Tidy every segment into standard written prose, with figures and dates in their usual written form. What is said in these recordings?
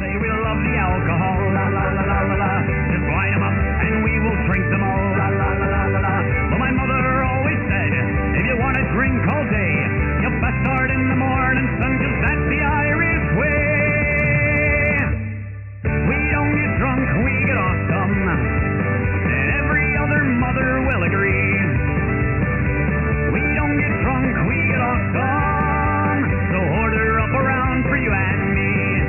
say we love the alcohol, la la la la la la. Just line 'em up and we will drink them all, la la la la la la. But my mother always said, if you want to drink all day, you best start in the morning, son, 'cause that's the Irish way. We don't get drunk, we get awesome, and every other mother will agree. We don't get drunk, we get awesome, so order up around for you and me.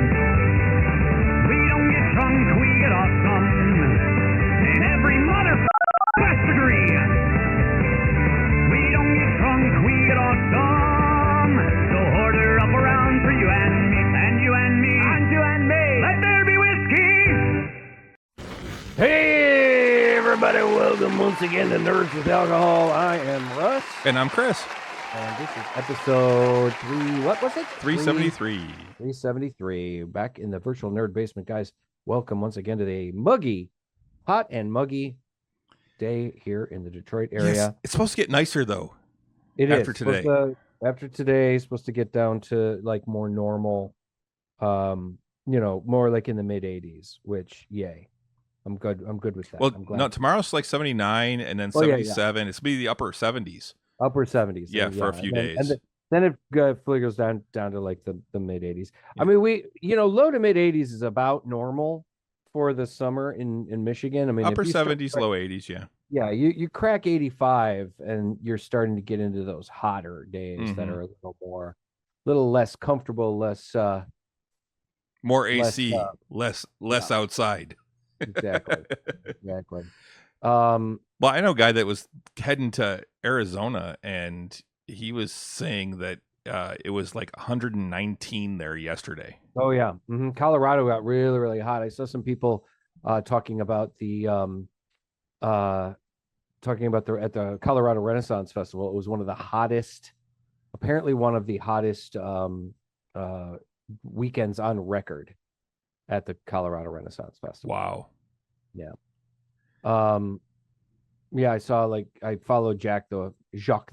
We don't get drunk, we get awesome, and every mother must agree. We don't get drunk, we get awesome, so order up around for you and me, and you and me, and you and me. Let there be whiskey. Hey, everybody, welcome once again to Nerds with Alcohol. I am Russ. And I'm Chris. And this is episode 373. 373. Back in the virtual nerd basement, guys. Welcome once again to the hot and muggy day here in the Detroit area. Yes, it's supposed to get nicer, though. After today. After today, it's supposed to get down to like more normal, more like in the mid 80s, which, yay. I'm good with that. Well, no, tomorrow's like 79 and then 77. Yeah. It's going to be the upper 70s. Upper 70s. Yeah, for a few days. And then it fully goes down to like the mid 80s. Yeah. I mean, low to mid 80s is about normal for the summer in Michigan. I mean, upper 70s, low 80s, yeah. Yeah, you crack 85 and you're starting to get into those hotter days that are a little less comfortable, less more AC, less outside. Exactly. Well, I know a guy that was heading to Arizona, and he was saying that it was like 119 there yesterday. Oh yeah, Colorado got really, really hot. I saw some people talking about at the Colorado Renaissance Festival. It was one of the hottest weekends on record at the Colorado Renaissance Festival. Wow. Yeah. Yeah, I followed Jacques the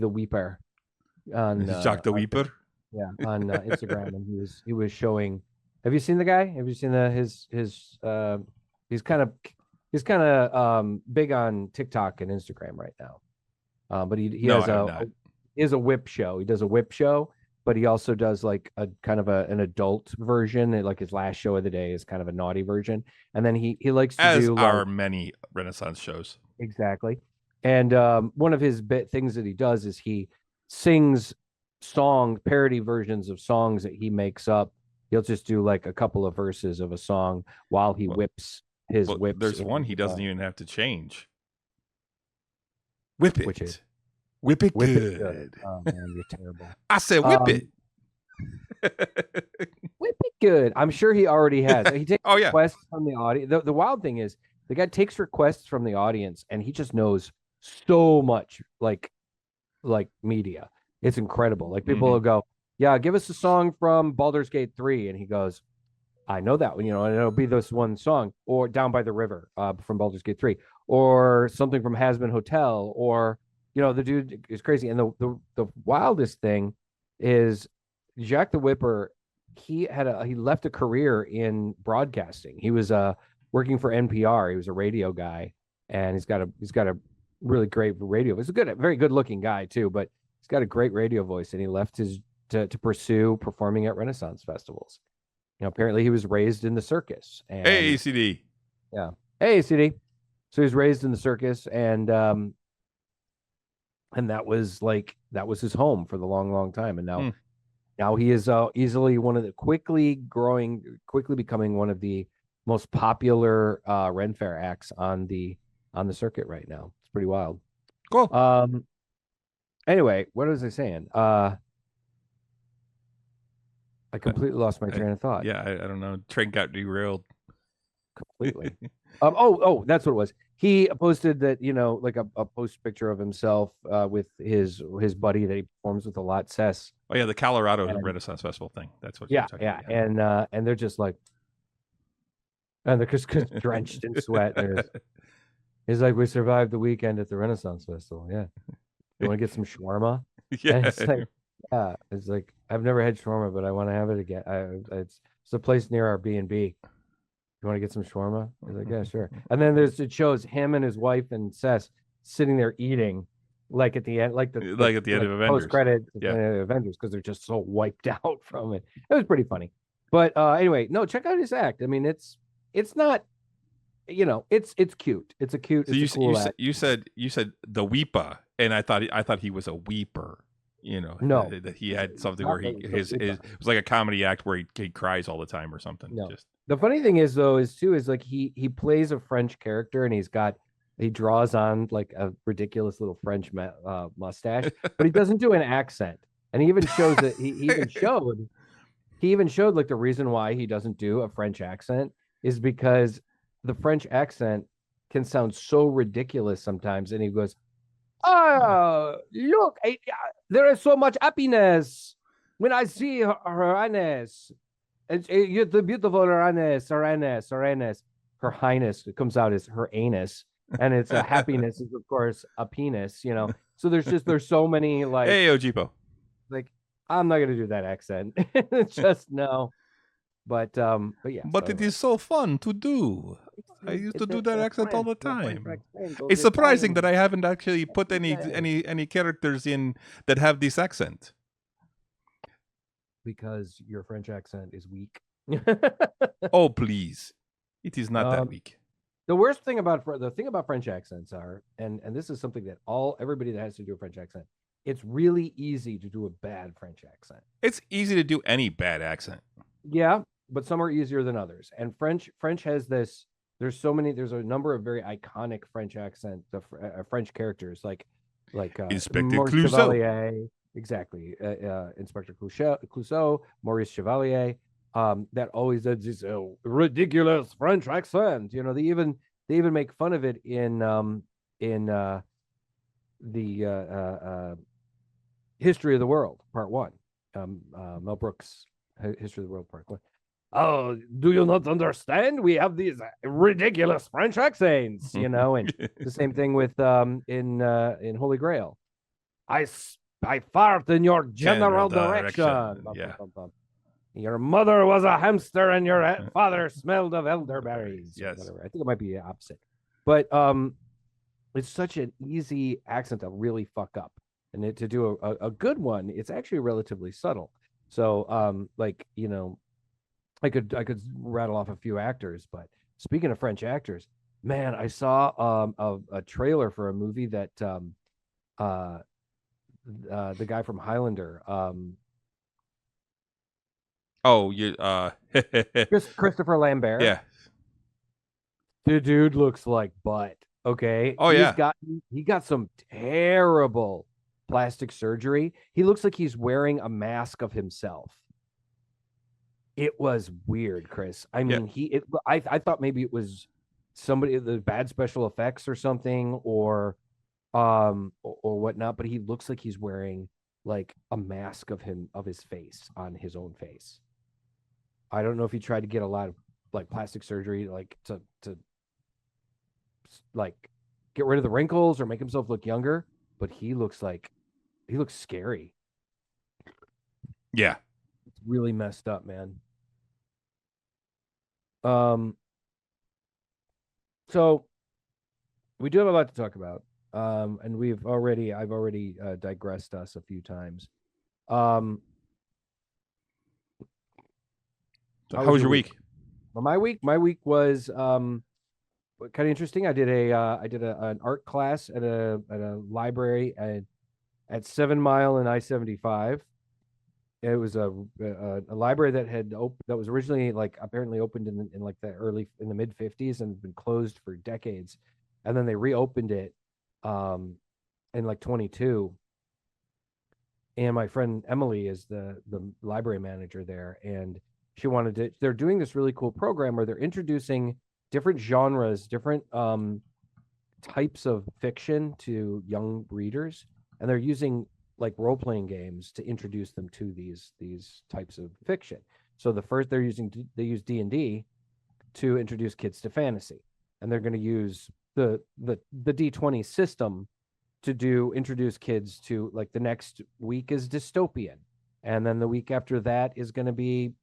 Weeper on Jacques the Weeper. On Instagram, and he was showing. Have you seen the guy? Have you seen his he's kind of big on TikTok and Instagram right now. But he has a whip show. He does a whip show, but he also does like a kind of an adult version. Like his last show of the day is kind of a naughty version. And then he likes to do many Renaissance shows. Exactly. And one of his things that he does is he sings parody versions of songs that he makes up. He'll just do like a couple of verses of a song while he whips his whips. There's one he doesn't even have to change. Whip it. Which is Whip it Whip good. It good. Oh man, you're terrible. I said whip it. Whip it good. I'm sure he already has. He takes yeah. requests from the audience. The wild thing is the guy takes requests from the audience and he just knows so much like media. It's incredible. Like people will go, yeah, give us a song from Baldur's Gate 3. And he goes, I know that one, and it'll be this one song, or Down by the River from Baldur's Gate 3, or something from Hazbin Hotel, or the dude is crazy. And the wildest thing is Jack the Whipper. He left a career in broadcasting. He was working for NPR. He was a radio guy, and he's got a really great radio. He's a very good looking guy too, but he's got a great radio voice. And he left to pursue performing at Renaissance festivals. Apparently he was raised in the circus. And, hey, ACD. Yeah. Hey, ACD. So he was raised in the circus, and that was his home for the long, long time. And now he is easily one of the quickly becoming one of the most popular Ren Fair acts on the circuit right now. It's pretty wild. Cool. Anyway, what was I saying? I completely lost my train of thought. Yeah, I don't know. Train got derailed completely. That's what it was. He posted that, like a post picture of himself with his buddy that he performs with a lot, Sess. Oh yeah, the Colorado Renaissance Festival thing. That's what. Yeah, yeah, about. And they're just like, and they're just drenched in sweat. He's like, we survived the weekend at the Renaissance Festival. Yeah, you want to get some shawarma? Yeah. Yeah, it's like I've never had shawarma, but I want to have it again. It's a place near our B&B. You want to get some shawarma? He's like, yeah, sure. And then it shows him and his wife and Seth sitting there eating, like at the end, like the Like at the end like of post Avengers. credits Yeah. Avengers, because they're just so wiped out from it. It was pretty funny. But anyway, no, check out his act. I mean, it's not, it's cute. It's So a cool act. you said the weepa, and I thought he was a weeper. No, that he had something not where the his weeper. it was like a comedy act where he cries all the time or something. No. Just The funny thing is though is like he plays a French character and he draws on like a ridiculous little French mustache, but he doesn't do an accent. And he even shows that he even showed like the reason why he doesn't do a French accent is because the French accent can sound so ridiculous sometimes. And he goes, "Oh, look, there is so much happiness when I see her highness. You're the beautiful Her Her highness, it comes out as her anus. And it's a happiness is, of course, a penis, So there's so many hey, Ojipo. like, I'm not going to do that accent. Just no. But yeah. But So it anyway. is so fun to do. I used to do that accent all the French time. accent, It's those surprising that Italian I haven't actually put accents. any characters in that have this accent. Because your French accent is weak. Oh, please. It is not that weak. The worst thing about French accents are, and this is something that everybody that has to do a French accent, it's really easy to do a bad French accent. It's easy to do any bad accent. Yeah, but some are easier than others. And French has this. There's a number of very iconic French French characters like Inspector Maurice Clouseau. Chevalier, exactly, Inspector Clouseau, Maurice Chevalier. That always does this ridiculous French accent. They even make fun of it in the History of the World Part 1. Mel Brooks' History of the World Part 1. Oh, do you not understand? We have these ridiculous French accents, and the same thing with in Holy Grail. I fart in your general direction. Yeah. Your mother was a hamster and your father smelled of elderberries. Yes. Whatever. I think it might be the opposite. But it's such an easy accent to really fuck up. And to do a good one, it's actually relatively subtle. So I could rattle off a few actors, but speaking of French actors, man, I saw a trailer for a movie that the guy from Highlander, Christopher Lambert. Yeah. The dude looks like butt. Okay. Oh, yeah. He got some terrible plastic surgery. He looks like he's wearing a mask of himself. It was weird, Chris. I mean, I thought maybe it was somebody, the bad special effects or something, or whatnot, but he looks like he's wearing like a mask of his face on his own face. I don't know if he tried to get a lot of like plastic surgery, like to like get rid of the wrinkles or make himself look younger, but he looks scary. Yeah. It's really messed up, man. So we do have a lot to talk about. And I've already digressed us a few times. How was your week? Well, my week was kind of interesting. I did an art class at a library at 7 Mile and I-75. It was a library that was originally like apparently opened in the mid 50s and been closed for decades, and then they reopened it in like 22. And my friend Emily is the library manager there, and they're doing this really cool program where they're introducing different genres, different types of fiction to young readers, and they're using like role-playing games to introduce them to these types of fiction. So they use D&D to introduce kids to fantasy, and they're going to use the D20 system introduce kids to, like, the next week is dystopian, and then the week after that is going to be,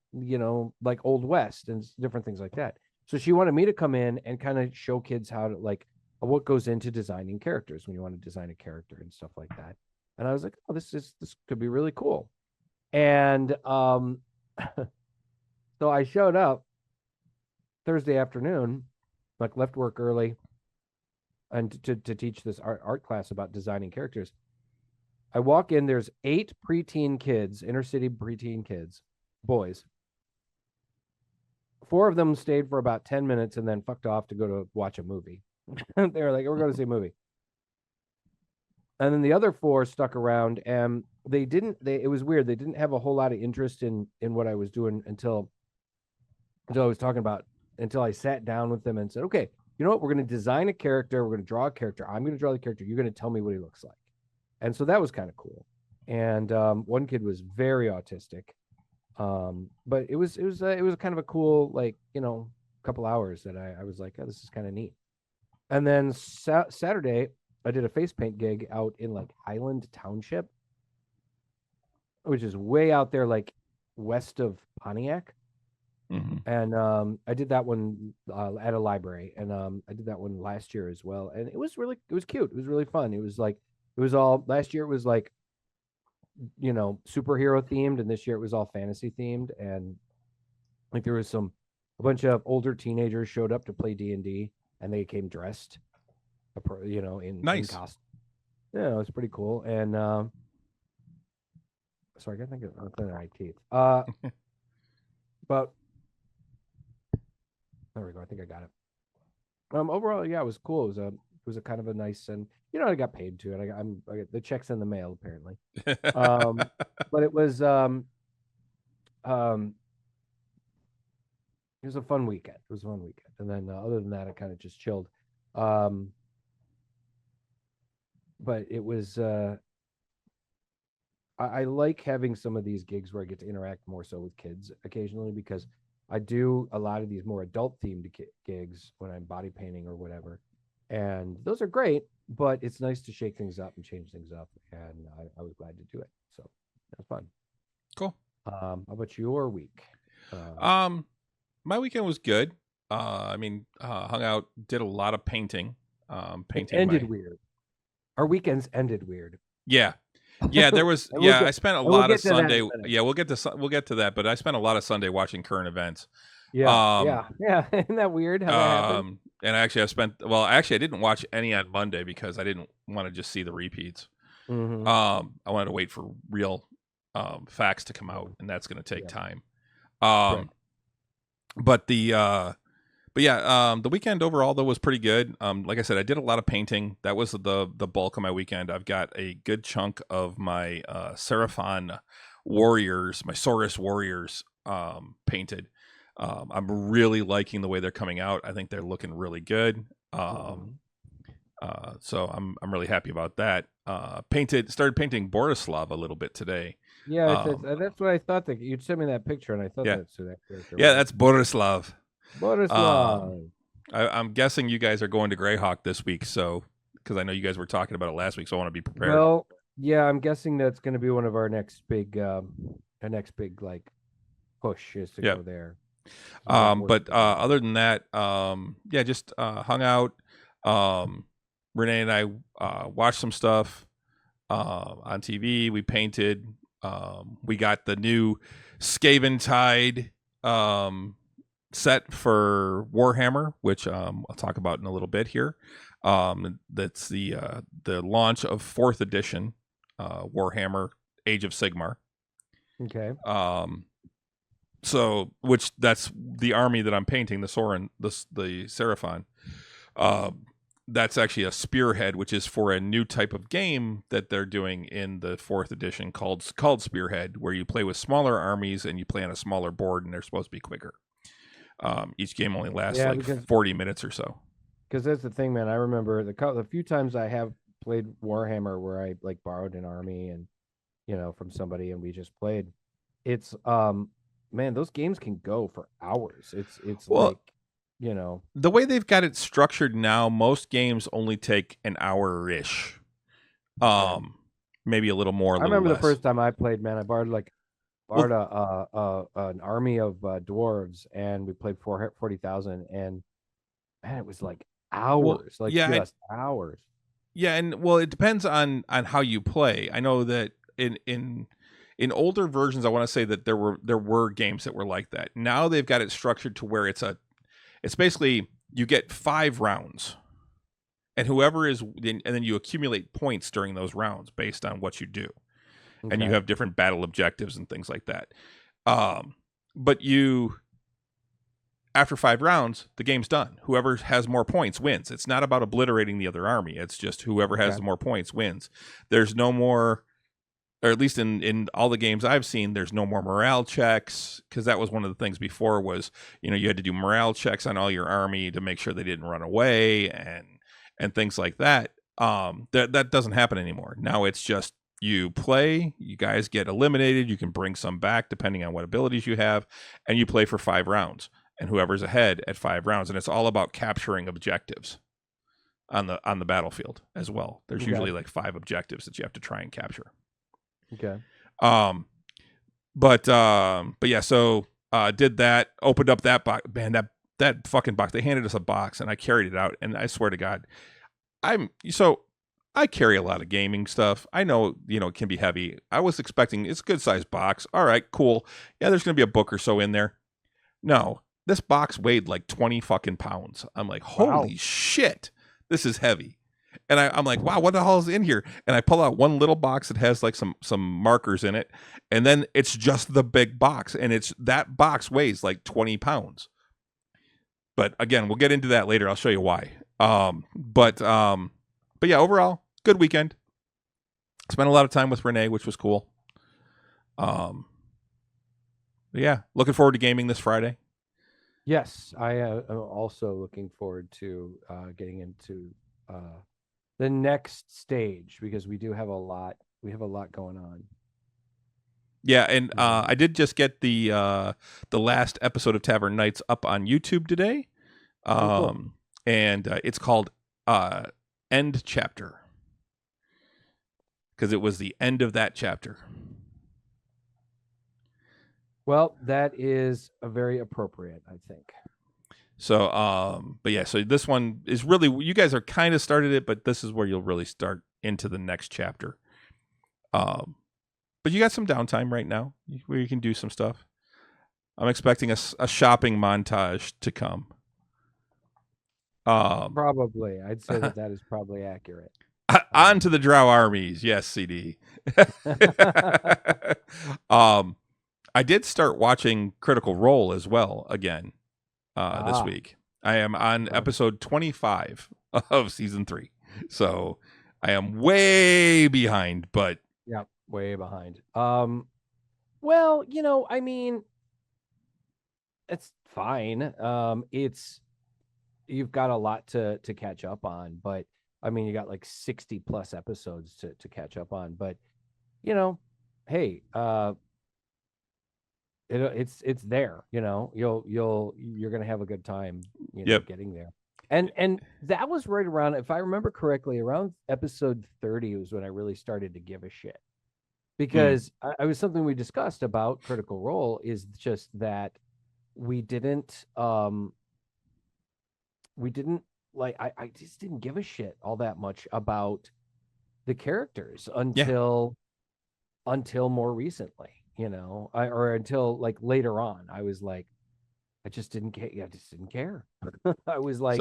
like Old West and different things like that. So she wanted me to come in and kind of show kids how to, like, what goes into designing characters when you want to design a character and stuff like that. And I was like, oh, this could be really cool. And so I showed up Thursday afternoon, like left work early, and to teach this art class about designing characters. I walk in, there's 8 preteen kids, inner city preteen kids, boys. 4 of them stayed for about 10 minutes and then fucked off to go to watch a movie. They were like, we're going to see a movie. And then the other 4 stuck around, and it was weird. They didn't have a whole lot of interest in what I was doing until I was talking about, until I sat down with them and said, okay, you know what? We're going to design a character. We're going to draw a character. I'm going to draw the character. You're going to tell me what he looks like. And so that was kind of cool. And one kid was very autistic. But it was kind of a cool, like, couple hours that I was like, oh, this is kind of neat. And then Saturday, I did a face paint gig out in, like, Highland Township, which is way out there, like west of Pontiac. Mm-hmm. And I did that one at a library, and I did that one last year as well. And it was cute. It was really fun. It was all, last year it was like, superhero themed, and this year it was all fantasy themed. And like there was a bunch of older teenagers showed up to play D&D, and they came dressed, in costume. Yeah, it was pretty cool. And sorry, I gotta think of my teeth. But there we go. I think I got it. Overall, yeah, it was cool. It was a kind of a nice, and I got paid to it. I got the checks in the mail apparently. But it was a fun weekend. And then other than that, I kind of just chilled. But it was I like having some of these gigs where I get to interact more so with kids occasionally, because I do a lot of these more adult themed gigs when I'm body painting or whatever. And those are great, but it's nice to shake things up and change things up. And I was glad to do it. So that was fun. Cool. How about your week? My weekend was good. Hung out, did a lot of painting. It ended weird. Our weekends ended weird. Yeah. There was. I spent a lot of Sunday. Yeah, we'll get to that. But I spent a lot of Sunday watching current events. Yeah. Isn't that weird? How that happened? And actually, I didn't watch any on Monday because I didn't want to just see the repeats. Mm-hmm. I wanted to wait for real facts to come out, and that's going to take time. Right. But the weekend overall though was pretty good. Like I said, I did a lot of painting. That was the bulk of my weekend. I've got a good chunk of my Seraphon warriors, my Saurus warriors, painted. I'm really liking the way they're coming out. I think they're looking really good. So I'm really happy about that. Started painting Borislav a little bit today. Yeah, that's what I thought. That you'd send me that picture, and I thought that's who that character was. Yeah, that's Borislav. Borislav. I'm guessing you guys are going to Greyhawk this week, so because I know you guys were talking about it last week, so I want to be prepared. Well, yeah, I'm guessing that's going to be one of our next big, like push is to go there. Other than that, just hung out. Renee and I watched some stuff on TV. We painted. We got the new Skaven Tide set for Warhammer, which I'll talk about in a little bit here. That's the launch of 4th edition Warhammer Age of Sigmar. Okay. So which that's the army that I'm painting, the Sorin, the Seraphon. That's actually a Spearhead, which is for a new type of game that they're doing in the 4th edition called Spearhead, where you play with smaller armies and you play on a smaller board, and they're supposed to be quicker. Each game only lasts 40 minutes or so. Because that's the thing, man. I remember the few times I have played Warhammer where I like borrowed an army and from somebody and we just played. It's man, those games can go for hours. It's like the way they've got it structured now, most games only take an hour-ish. Maybe a little more, a I little remember less. the first time I played, man. I borrowed an army of dwarves, and we played 40,000, and man, it was like hours, just hours. Yeah, and well, it depends on how you play. I know that in older versions, I want to say that there were games that were like that. Now they've got it structured to where it's basically you get 5 rounds, and and then you accumulate points during those rounds based on what you do, and you have different battle objectives and things like that. But after 5 rounds, the game's done. Whoever has more points wins. It's not about obliterating the other army. It's just whoever has more points wins. There's no more, or at least in all the games I've seen, there's no more morale checks, because that was one of the things before was, you had to do morale checks on all your army to make sure they didn't run away and things like that. That doesn't happen anymore. Now it's just you play, you guys get eliminated, you can bring some back depending on what abilities you have, and you play for 5 rounds. And whoever's ahead at 5 rounds, and it's all about capturing objectives on the battlefield as well. There's usually like 5 objectives that you have to try and capture. Okay. But yeah, so did that, opened up that box, man, that fucking box. They handed us a box, and I carried it out, and I swear to God, I carry a lot of gaming stuff. I know, it can be heavy. I was expecting it's a good sized box. All right, cool. Yeah, there's gonna be a book or so in there. No. This box weighed like 20 fucking pounds. I'm like, holy shit, this is heavy. And I'm like, wow, what the hell is in here? And I pull out one little box that has like some markers in it. And then it's just the big box. And that box weighs like 20 pounds. But again, we'll get into that later. I'll show you why. But yeah, overall, good weekend. Spent a lot of time with Renee, which was cool. Yeah, looking forward to gaming this Friday. Yes, I am also looking forward to getting into the next stage, because we do have a lot. We have a lot going on. Yeah, and I did just get the last episode of Tavern Nights up on YouTube today, Cool. and it's called End Chapter, because it was the end of that chapter. Well, that is a very appropriate, I think. So, but yeah, so this one is really, you guys are kind of started it, but this is where you'll really start into the next chapter. But you got some downtime right now where you can do some stuff. I'm expecting a shopping montage to come. Probably. I'd say that is probably accurate. On to the Drow armies. Yes, CD. I did start watching Critical Role as well again this week. I am on episode 25 of season 3. So I am way behind, but yeah, way behind. Well, I mean, it's fine. You've got a lot to catch up on, but I mean, you got like 60 plus episodes to catch up on, but hey, it's there, you're gonna have a good time, getting there. And that was right around, if I remember correctly, around episode 30 was when I really started to give a shit, because I was something we discussed about Critical Role is just that we didn't like, I just didn't give a shit all that much about the characters until more recently. Or until like later on, I was like, I just didn't care. I was like,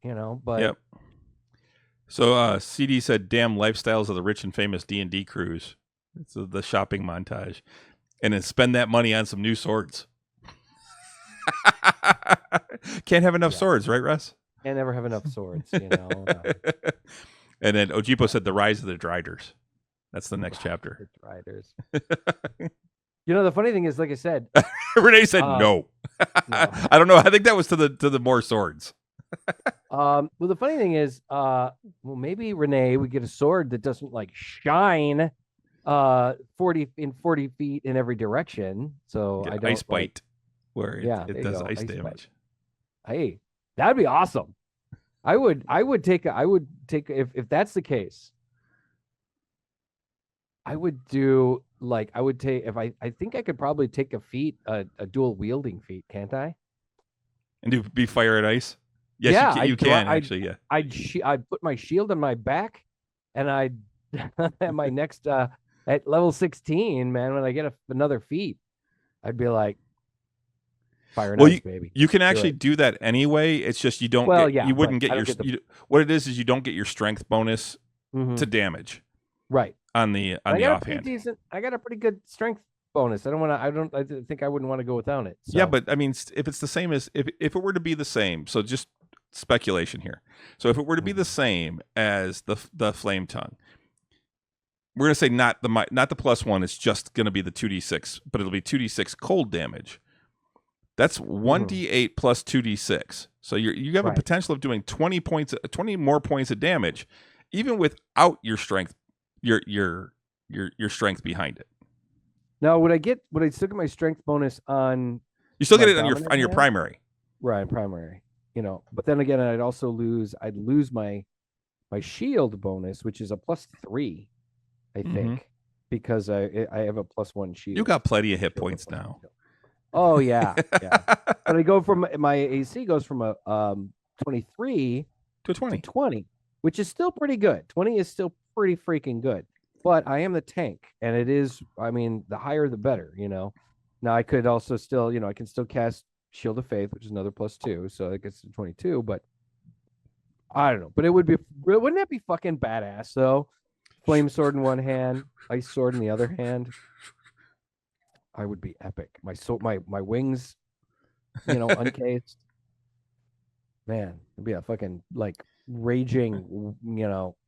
but yep. So CD said, "Damn lifestyles of the rich and famous D&D crews." It's the shopping montage, and then spend that money on some new swords. Can't have enough swords, right, Russ? Can't never have enough swords, And then Ojipo said, "The rise of the Driders." That's the next chapter. Riders. The funny thing is, like I said, Renee said no. I don't know. I think that was to the more swords. Well, the funny thing is, maybe Renee would get a sword that doesn't like shine 40 feet in every direction. So I don't ice bite, where it does ice damage. Bite. Hey, that'd be awesome. I would take if that's the case. I would do like I would take if I think I could probably take a feat, a dual wielding feat, can't I? And be fire and ice. Yes, Yeah, you can actually. Yeah. I'd put my shield on my back, and I'd at my next at level 16, man. When I get another feat, I'd be like fire and Well, ice, baby. you can Do actually it. do that anyway. It's just Well, yeah, you but wouldn't get I your don't get the what it is you don't get your strength bonus to Mhm. damage Right. on the And I got a pretty offhand. decent. I got a pretty good strength bonus. I don't want to. I don't. I think I wouldn't want to go without it. So. Yeah, but I mean, if it's the same as if it were to be the same, so just speculation here. So if it were to be the same as the flame tongue, we're gonna say not the +1. It's just gonna be the 2d6, but it'll be 2d6 cold damage. That's 1d8 plus 2d6. So you have a Right. potential of doing 20 more points of damage, even without your strength, your strength behind it. Now, would I still get my strength bonus on You still my get it on dominant your hand? primary. Right, primary. But then again, I'd lose my shield bonus, which is a +3, I think, because I have a +1 shield. You got plenty of hit points now. Oh yeah, yeah. But I go from my AC goes from a 23 to 20. 20, which is still pretty good. 20 is still pretty freaking good. But I am the tank, and it is. I mean, the higher the better. Now I could also still, I can still cast Shield of Faith, which is another +2, so it gets to 22. But I don't know. But wouldn't that be fucking badass though? Flame sword in one hand, ice sword in the other hand. I would be epic. My wings, uncased. Man, it'd be a fucking like raging,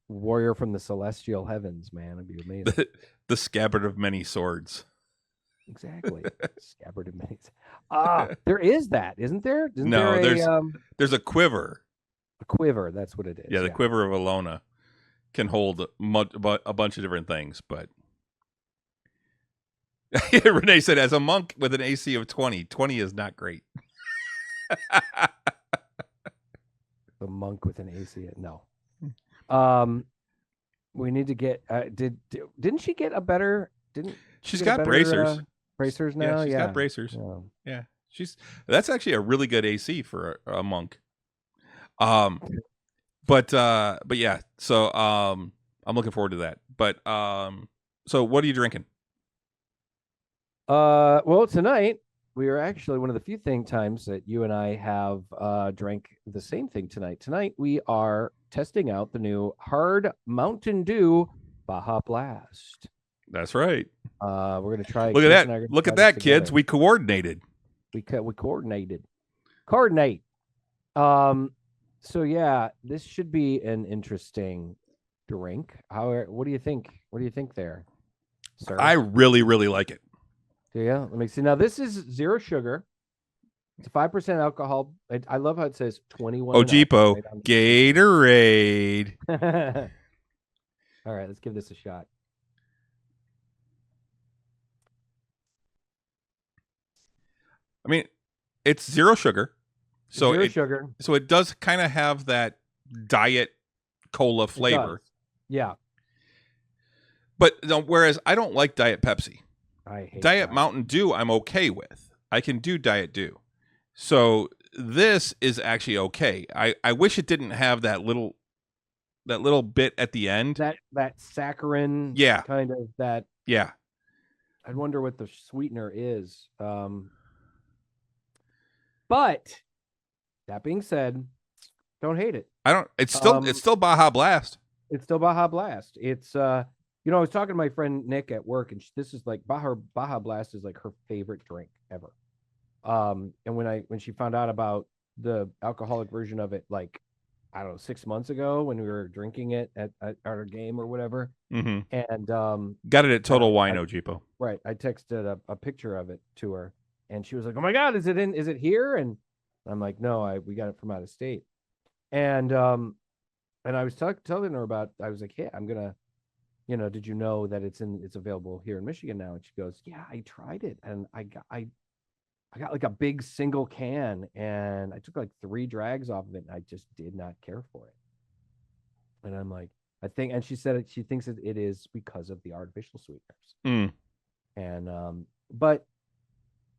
warrior from the celestial heavens, man. It'd be amazing. The scabbard of many swords. Exactly. Scabbard of many. There is that, isn't there? No, there's a quiver. A quiver, that's what it is. Yeah, the quiver of Alona can hold a bunch of different things, but Renee said, as a monk with an AC of 20, 20 is not great. The monk with an AC, no. We need to get. Didn't she get a better? She's got bracers. Bracers now. Yeah, she's got bracers. Yeah, that's actually a really good AC for a monk. But yeah. So I'm looking forward to that. But so what are you drinking? Well, tonight we are actually one of the few times that you and I have drank the same thing tonight. Tonight we are testing out the new Hard Mountain Dew Baja Blast. That's right. We're gonna try. Look at that! Look at that, kids! We coordinated. We coordinated. Coordinate. So yeah, this should be an interesting drink. What do you think? What do you think there, sir? I really, really like it. Yeah, let me see. Now this is 0 sugar. It's 5% alcohol. I love how it says 21. Ojipo, right Gatorade. All right, let's give this a shot. I mean, it's 0 sugar. So 0 sugar. So it does kind of have that diet cola flavor. Yeah. But whereas I don't like Diet Pepsi. I hate Diet Mountain Dew I'm okay with. I can do Diet Dew. So this is actually okay. I wish it didn't have that little bit at the end. That saccharin kind of that. Yeah. I'd wonder what the sweetener is. But that being said, don't hate it. I don't. It's still Baja Blast. It's still Baja Blast. It's I was talking to my friend Nick at work, and this is like Baja Blast is like her favorite drink ever. And when she found out about the alcoholic version of it, like I don't know, 6 months ago when we were drinking it at our game or whatever, and got it at Total Wino, Jeepo. Right. I texted a picture of it to her, and she was like, "Oh my God, is it here?" And I'm like, "No, we got it from out of state." And I was telling her about. I was like, "Hey, I'm gonna, did you know that it's available here in Michigan now?" And she goes, "Yeah, I tried it, and I got like a big single can, and I took like 3 drags off of it, and I just did not care for it." And I'm like, I think, and she said she thinks it is because of the artificial sweeteners. Mm. And but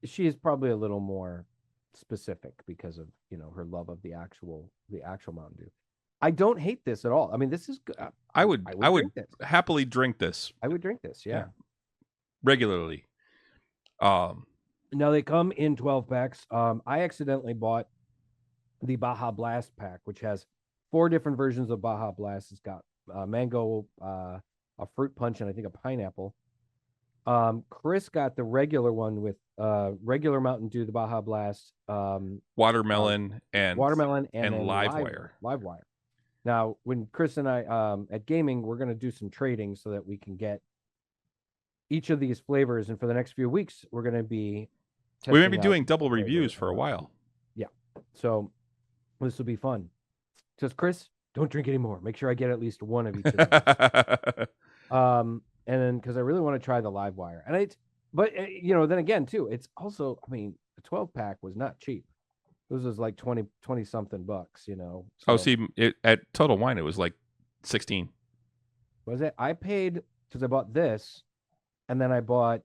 she is probably a little more specific because of her love of the actual Mountain Dew. I don't hate this at all. I mean, this is good. I would happily drink this. I would drink this, yeah. Regularly. Now they come in 12 packs. I accidentally bought the Baja Blast pack, which has 4 different versions of Baja Blast. It's got mango, a fruit punch, and I think a pineapple. Chris got the regular one with regular Mountain Dew, the Baja Blast, watermelon and live wire. Live wire. Now, when Chris and I at gaming, we're going to do some trading so that we can get each of these flavors, and for the next few weeks, we're going to be. We may be doing double reviews for a while. Yeah, so this will be fun. Says Chris, don't drink anymore. Make sure I get at least one of each of these. And then because I really want to try the live wire, and but then again too, it's also, I mean, the 12 pack was not cheap. This was like 20 something bucks, So, oh, see, at Total Wine, it was like 16. Was it? I paid because I bought this, and then I bought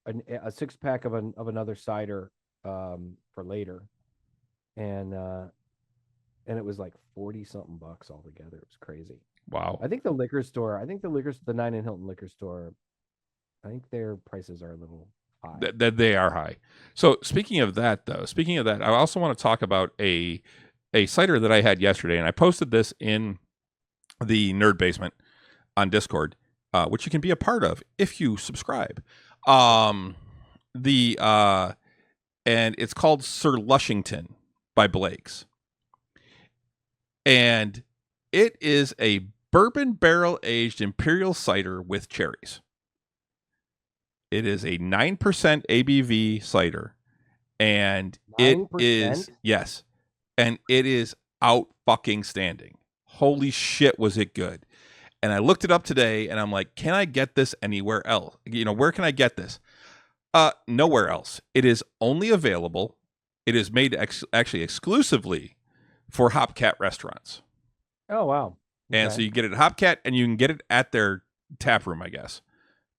a 6-pack of another cider for later, and it was like 40 something bucks altogether. It was crazy. Wow. I think the 9 in Hilton liquor store, I think their prices are a little high. They are high. So speaking of that, I also want to talk about a cider that I had yesterday, and I posted this in the Nerd Basement on Discord, which you can be a part of if you subscribe. And it's called Sir Lushington by Blake's. And it is a bourbon barrel aged imperial cider with cherries. It is a 9% ABV cider, and 9%? It is, yes, and it is out fucking standing. Holy shit, was it good? And I looked it up today, and I'm like, can I get this anywhere else? Where can I get this? Nowhere else. It is only available. It is made actually exclusively for Hopcat restaurants. Oh, wow. Okay. And so you get it at Hopcat, and you can get it at their tap room, I guess.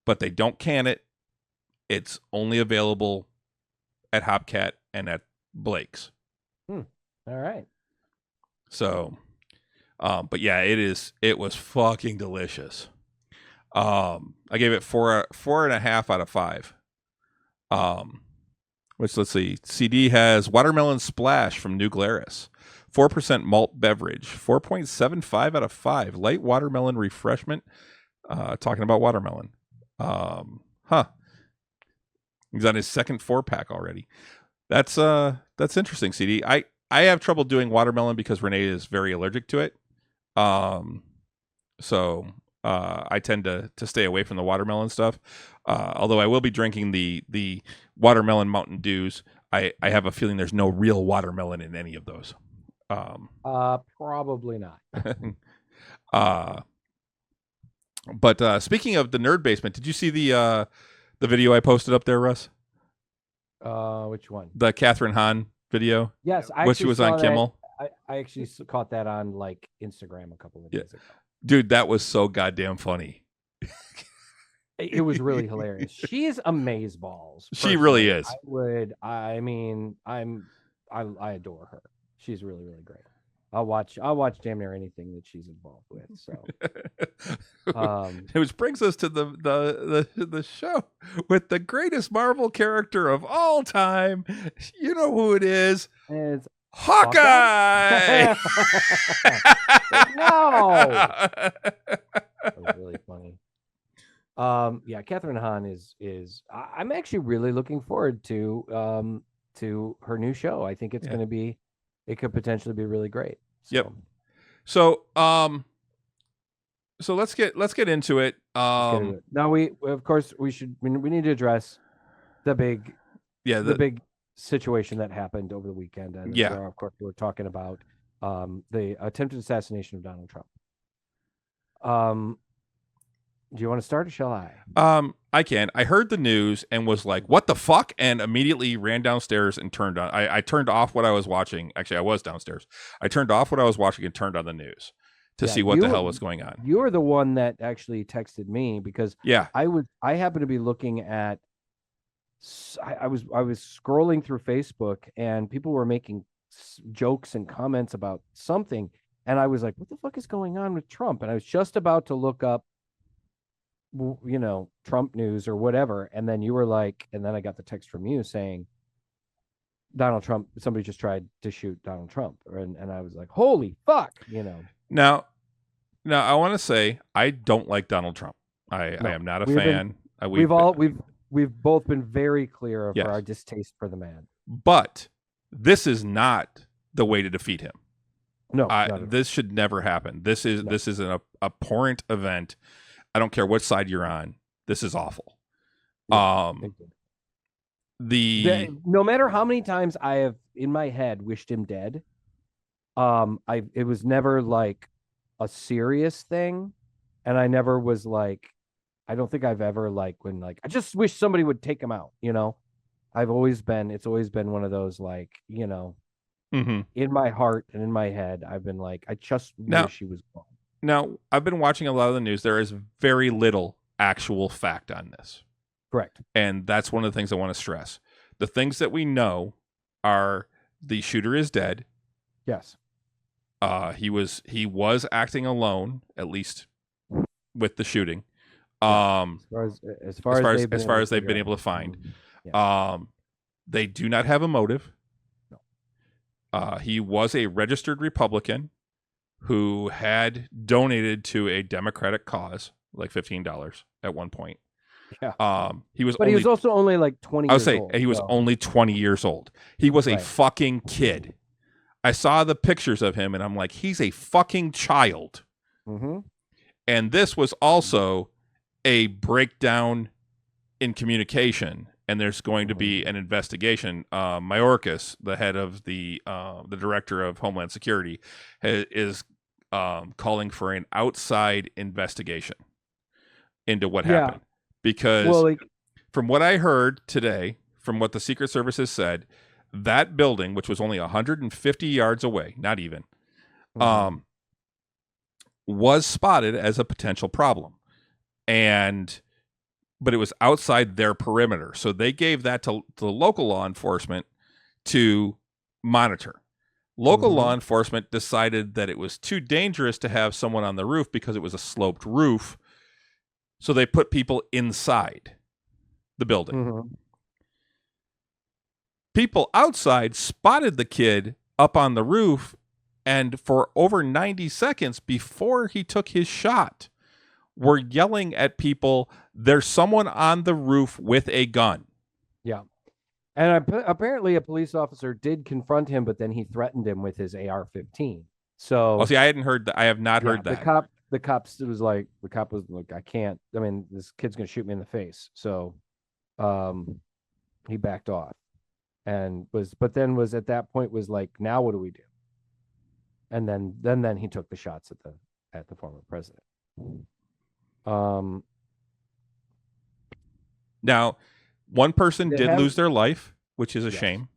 But they don't can it. It's only available at Hopcat and at Blake's. All right. So, but yeah, it was fucking delicious. I gave it 4.5 out of 5. Which, let's see, CD has Watermelon Splash from New Glarus. 4% malt beverage, 4.75 out of 5. Light watermelon refreshment. Talking about watermelon. He's on his second 4-pack already. That's interesting, CD. I have trouble doing watermelon because Renee is very allergic to it. So I tend to stay away from the watermelon stuff. Although I will be drinking the watermelon Mountain Dews. I have a feeling there's no real watermelon in any of those. Probably not. But speaking of the Nerd Basement, did you see the video I posted up there, Russ? Which one? The Catherine Hahn video. Yes, which was on Kimmel. I actually caught that on like Instagram a couple of days ago. Dude, that was so goddamn funny. It was really hilarious. She is amazeballs. She really is. I adore her. She's really, really great. I'll watch damn near anything that she's involved with. So, which brings us to the show with the greatest Marvel character of all time. You know who it is? It's Hawkeye. No, that was really funny. Yeah, Catherine Hahn is. I'm actually really looking forward to her new show. I think it's going to be. It could potentially be really great. So. Yep. So let's get into it. Now we need to address the big big situation that happened over the weekend. And of course we're talking about the attempted assassination of Donald Trump. Do you want to start or shall I? I can. I heard the news and was like, what the fuck? And immediately ran downstairs and turned on. I turned off what I was watching. Actually, I was downstairs. I turned off what I was watching and turned on the news to see what the hell was going on. You were the one that actually texted me because I happened to be looking at. I was scrolling through Facebook and people were making jokes and comments about something, and I was like, "What the fuck is going on with Trump?" And I was just about to look up, Trump news or whatever, and then you were like, and then I got the text from you saying, Donald Trump, somebody just tried to shoot Donald Trump, and I was like, "Holy fuck!" Now, I want to say I don't like Donald Trump. I am not a fan. We've both been very clear of our distaste for the man. But this is not the way to defeat him. No, this should never happen. This is an abhorrent event. I don't care what side you're on. This is awful. Yeah, no matter how many times I have in my head wished him dead, it was never like a serious thing, and I never was like, I don't think I've ever like when like I just wish somebody would take him out. It's always been one of those like in my heart and in my head, I've been like, I just wish he was gone. Now, I've been watching a lot of the news. There is very little actual fact on this. Correct. And that's one of the things I want to stress. The things that we know are the shooter is dead. Yes. He was acting alone, at least with the shooting. As far as they've been able to find. Yes. They do not have a motive. No. He was a registered Republican who had donated to a Democratic cause, like $15 at one point. Yeah. He was also only like 20 years old. He was only 20 years old. He was a fucking kid. I saw the pictures of him and I'm like, he's a fucking child. Mm-hmm. And this was also a breakdown in communication, and there's going to be an investigation. Mayorkas, the head of the director of Homeland Security, is calling for an outside investigation into what happened. Because from what I heard today, from what the Secret Service has said, that building, which was only 150 yards away, not even, was spotted as a potential problem. But it was outside their perimeter. So they gave that to the local law enforcement to monitor. Local law enforcement decided that it was too dangerous to have someone on the roof because it was a sloped roof. So they put people inside the building. People outside spotted the kid up on the roof, and for over 90 seconds before he took his shot, were yelling at people, "There's someone on the roof with a gun." Yeah. And apparently a police officer did confront him, but then he threatened him with his AR-15. So, see, I hadn't heard that. I have not heard that. The cop was like, I can't, this kid's going to shoot me in the face. So, he backed off but then was at that point was like, now what do we do? And then he took the shots at the former president. Now, one person did lose their life, which is a shame.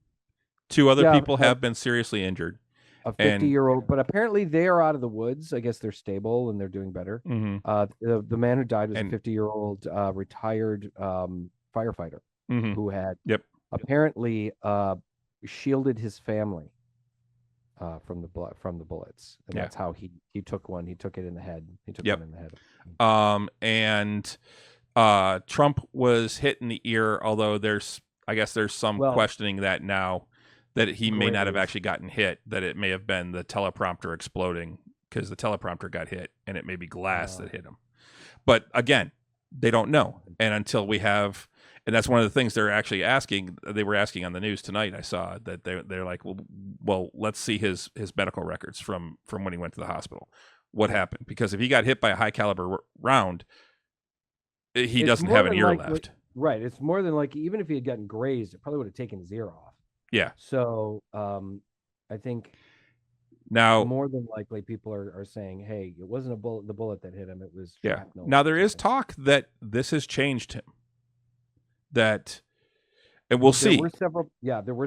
2 other people have been seriously injured. A 50-year-old, but apparently they are out of the woods. I guess they're stable and they're doing better. The man who died was a 50-year-old retired firefighter who had apparently shielded his family from the bullets, and that's how he took one. He took it in the head. He took one in the head. And Trump was hit in the ear, although there's some questioning that now that he may not have actually gotten hit, that it may have been the teleprompter exploding, because the teleprompter got hit and it may be glass that hit him. But again, they don't know. And until we have, and that's one of the things they were asking on the news tonight. I saw that they're like, well, let's see his medical records from when he went to the hospital. What happened? Because if he got hit by a high caliber round, he doesn't have an ear left. Right. It's more than like, even if he had gotten grazed, it probably would have taken his ear off. Yeah. So I think now more than likely people are saying, hey, it wasn't the bullet that hit him. It was shrapnel. Now there is talk that this has changed him. That and we'll There see. were several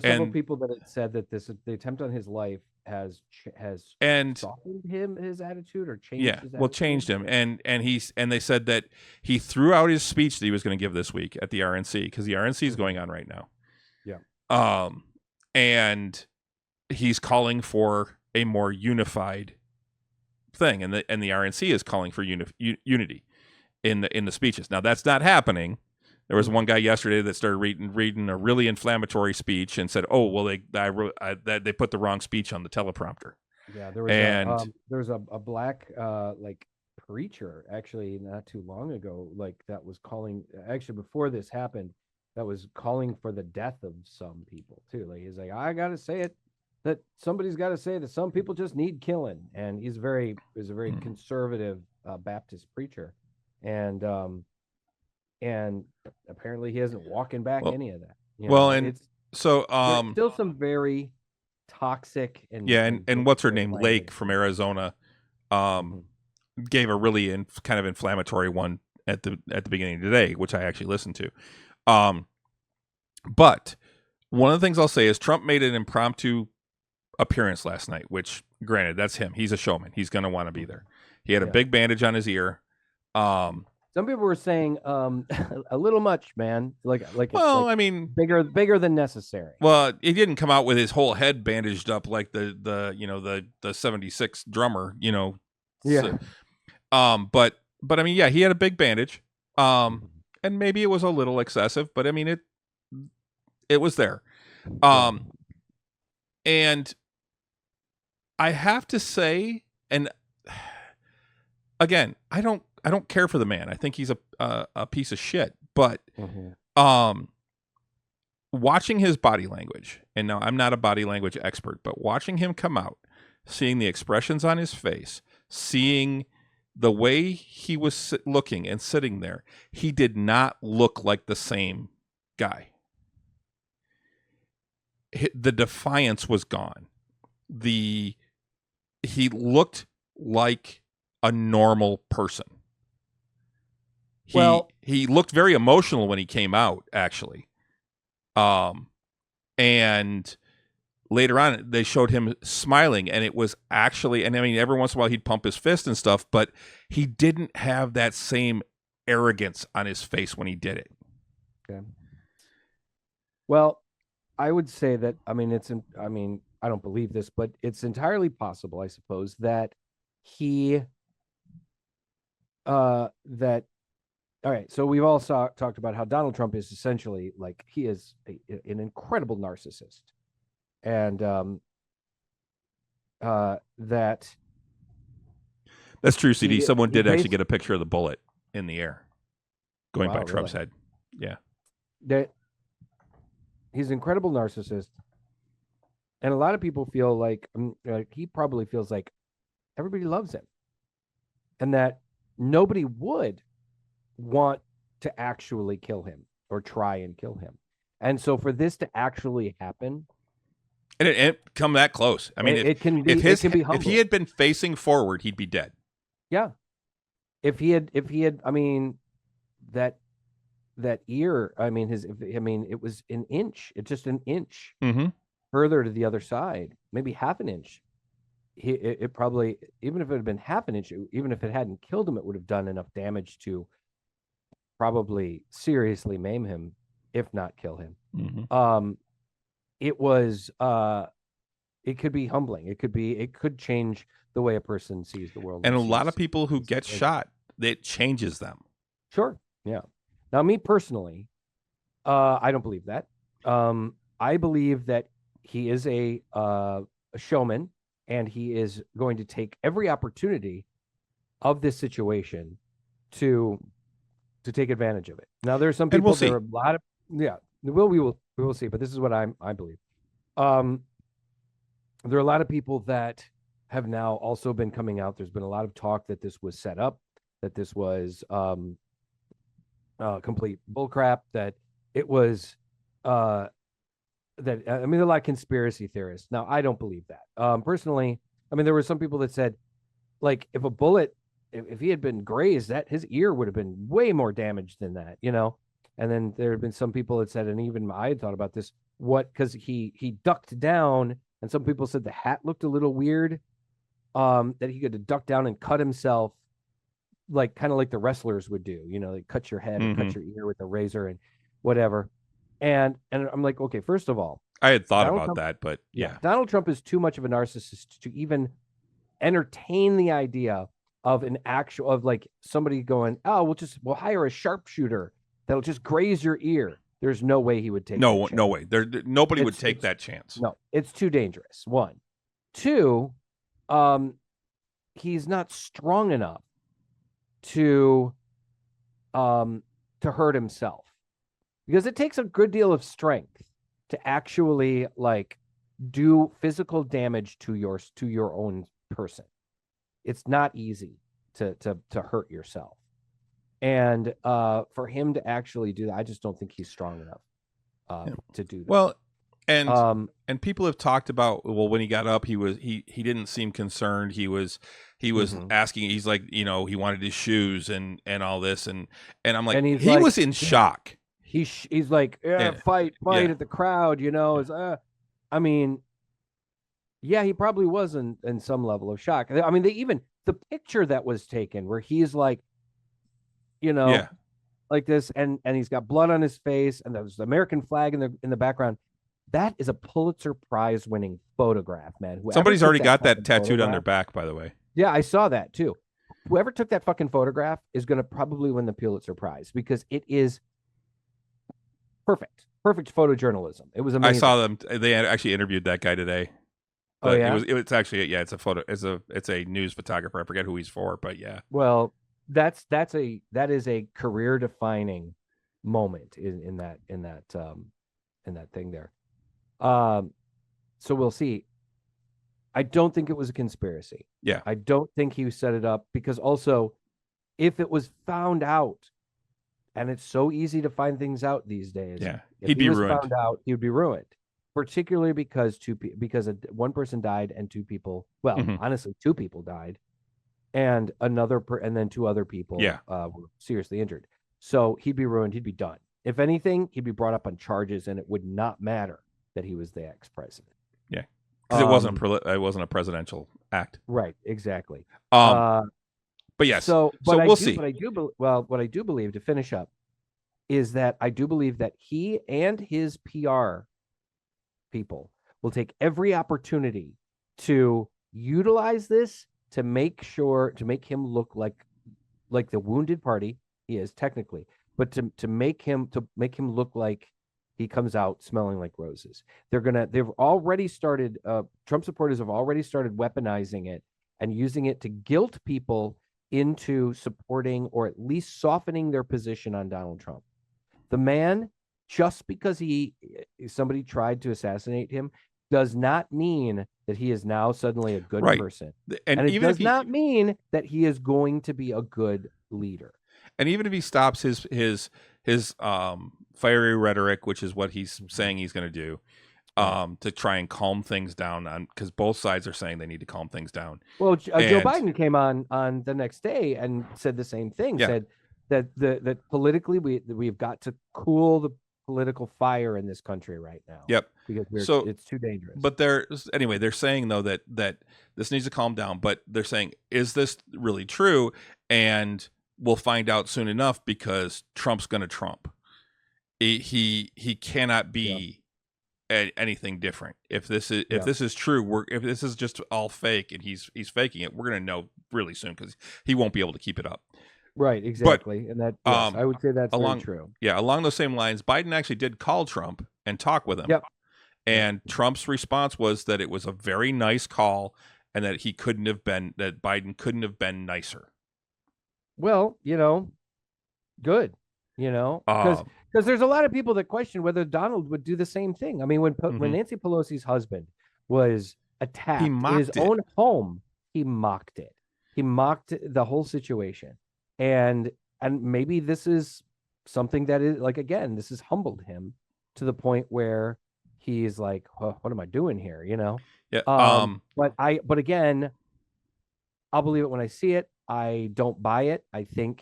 And people that had said that the attempt on his life has and softened his attitude or changed yeah, his well, attitude. changed him, and they said that he threw out his speech that he was going to give this week at the RNC, because the RNC is going on right now. Yeah. And he's calling for a more unified thing, and the RNC is calling for unity in the speeches. Now that's not happening. There was one guy yesterday that started reading a really inflammatory speech and said, "Oh, well, they put the wrong speech on the teleprompter." Yeah, there was a black like preacher actually not too long ago, like that was calling, actually before this happened, that was calling for the death of some people too. Like he's like, I gotta say it, that somebody's got to say that some people just need killing, and he's a very conservative Baptist preacher, and apparently he isn't walking back any of that. It's so there's still some very toxic and what's her name, Lake from Arizona, gave a really kind of inflammatory one at the beginning of today, which I actually listened to. But one of the things I'll say is Trump made an impromptu appearance last night, which, granted, that's him. He's a showman. He's going to want to be there. He had a big bandage on his ear. Some people were saying a little much, man. I mean, bigger than necessary. Well, he didn't come out with his whole head bandaged up like the 76 drummer, Yeah. So, but I mean, yeah, he had a big bandage. And maybe it was a little excessive, but I mean it was there. And I have to say, and again, I don't care for the man. I think he's a piece of shit. But watching his body language, and now I'm not a body language expert, but watching him come out, seeing the expressions on his face, seeing the way he was looking and sitting there, he did not look like the same guy. The defiance was gone. He looked like a normal person. He looked very emotional when he came out, actually. And later on, they showed him smiling, and it was actually, and I mean, every once in a while he'd pump his fist and stuff, but he didn't have that same arrogance on his face when he did it. Okay. Well, I would say that, I don't believe this, but it's entirely possible, I suppose, that all right, so we've all talked about how Donald Trump is essentially, like, he is an incredible narcissist. And that's true, CD. Someone did actually get a picture of the bullet in the air going by Trump's head. Yeah. He's an incredible narcissist. And a lot of people feel like he probably feels like everybody loves him, and that nobody would want to actually kill him or try and kill him. And so for this to actually happen, and it come that close. I mean, if he had been facing forward, he'd be dead. Yeah. If he had, I mean, that ear, I mean, it was an inch. It's just an inch further to the other side, maybe half an inch. It probably, even if it had been half an inch, even if it hadn't killed him, it would have done enough damage to probably seriously maim him, if not kill him. It was, it could be humbling. It could change the way a person sees the world. And a lot of people who get shot, it changes them. Sure. Yeah. Now, me personally, I don't believe that. I believe that he is a showman, and he is going to take every opportunity of this situation to take advantage of it. Now, there's some people. There are a lot of we will see. But this is what I believe. There are a lot of people that have now also been coming out. There's been a lot of talk that this was set up, that this was complete bullcrap, that it was there are a lot of conspiracy theorists. Now, I don't believe that. Personally, I mean, there were some people that said, like, if a bullet, if he had been grazed, that his ear would have been way more damaged than that, And then there have been some people that said, and even I had thought about this, because he ducked down, and some people said the hat looked a little weird, that he could duck down and cut himself, like kind of like the wrestlers would do, they cut your head or cut your ear with a razor and whatever. And I'm like, okay, first of all, I had thought Donald about Trump, that, but yeah. Donald Trump is too much of a narcissist to even entertain the idea of like somebody going, oh, we'll hire a sharpshooter that'll just graze your ear. There's no way he would take no way. Nobody would take that chance. No, it's too dangerous. One. Two, he's not strong enough to hurt himself, because it takes a good deal of strength to actually like do physical damage to your own person. It's not easy to hurt yourself. And for him to actually do that, I just don't think he's strong enough to do that. Well, and people have talked about, well, when he got up, he didn't seem concerned. He was asking, he's like, he wanted his shoes and all this, and I'm like, and he was in shock. He's like, fight at the crowd, I mean, yeah, he probably was in some level of shock. I mean, the picture that was taken where he's like, like this, and he's got blood on his face, and there's the American flag in the background. That is a Pulitzer Prize winning photograph, man. Somebody's already got that tattooed on their back, by the way. Yeah, I saw that too. Whoever took that fucking photograph is going to probably win the Pulitzer Prize, because it is perfect photojournalism. It was amazing. I saw them. They actually interviewed that guy today. But it's actually, it's a photo. It's a news photographer. I forget who he's for, but yeah. Well, that is a career defining moment in that thing there. So we'll see. I don't think it was a conspiracy. Yeah. I don't think he set it up, because also, if it was found out, and it's so easy to find things out these days. Yeah, he'd be ruined. Found out, he would be ruined. Particularly because one person died and two people. Well, honestly, two people died, and and then two other people were seriously injured. So he'd be ruined. He'd be done. If anything, he'd be brought up on charges, and it would not matter that he was the ex-president. Yeah, because it wasn't a presidential act. Right. Exactly. But yes. So we'll see. What I do believe, to finish up, is that I do believe that he and his PR people will take every opportunity to utilize this to make him look like the wounded party he is technically, but to make him look like he comes out smelling like roses. They've already started, Trump supporters have already started weaponizing it and using it to guilt people into supporting, or at least softening, their position on Donald Trump. The man, just because somebody tried to assassinate him, does not mean that he is now suddenly a good person. And it does not mean that he is going to be a good leader. And even if he stops his fiery rhetoric, which is what he's saying he's going to do, to try and calm things down, because both sides are saying they need to calm things down. Well, Joe Biden came on the next day and said the same thing. Yeah. Said that politically we've got to cool the political fire in this country right now. Yep. Because it's too dangerous. But they're saying though that this needs to calm down. But they're saying, is this really true? And we'll find out soon enough, because Trump's going to Trump. He cannot be anything different. If this is true, if this is just all fake and he's faking it, we're going to know really soon, because he won't be able to keep it up. Right, exactly. But, and that, I would say that's very true. Yeah, along those same lines, Biden actually did call Trump and talk with him. Yep. And Trump's response was that it was a very nice call, and that Biden couldn't have been nicer. Well, good, because there's a lot of people that question whether Donald would do the same thing. I mean, when Nancy Pelosi's husband was attacked in his own home, he mocked it. He mocked the whole situation. And maybe this is something that is, like, again, this has humbled him to the point where he's like, oh, what am I doing here? Yeah. But again, I'll believe it when I see it. I don't buy it. I think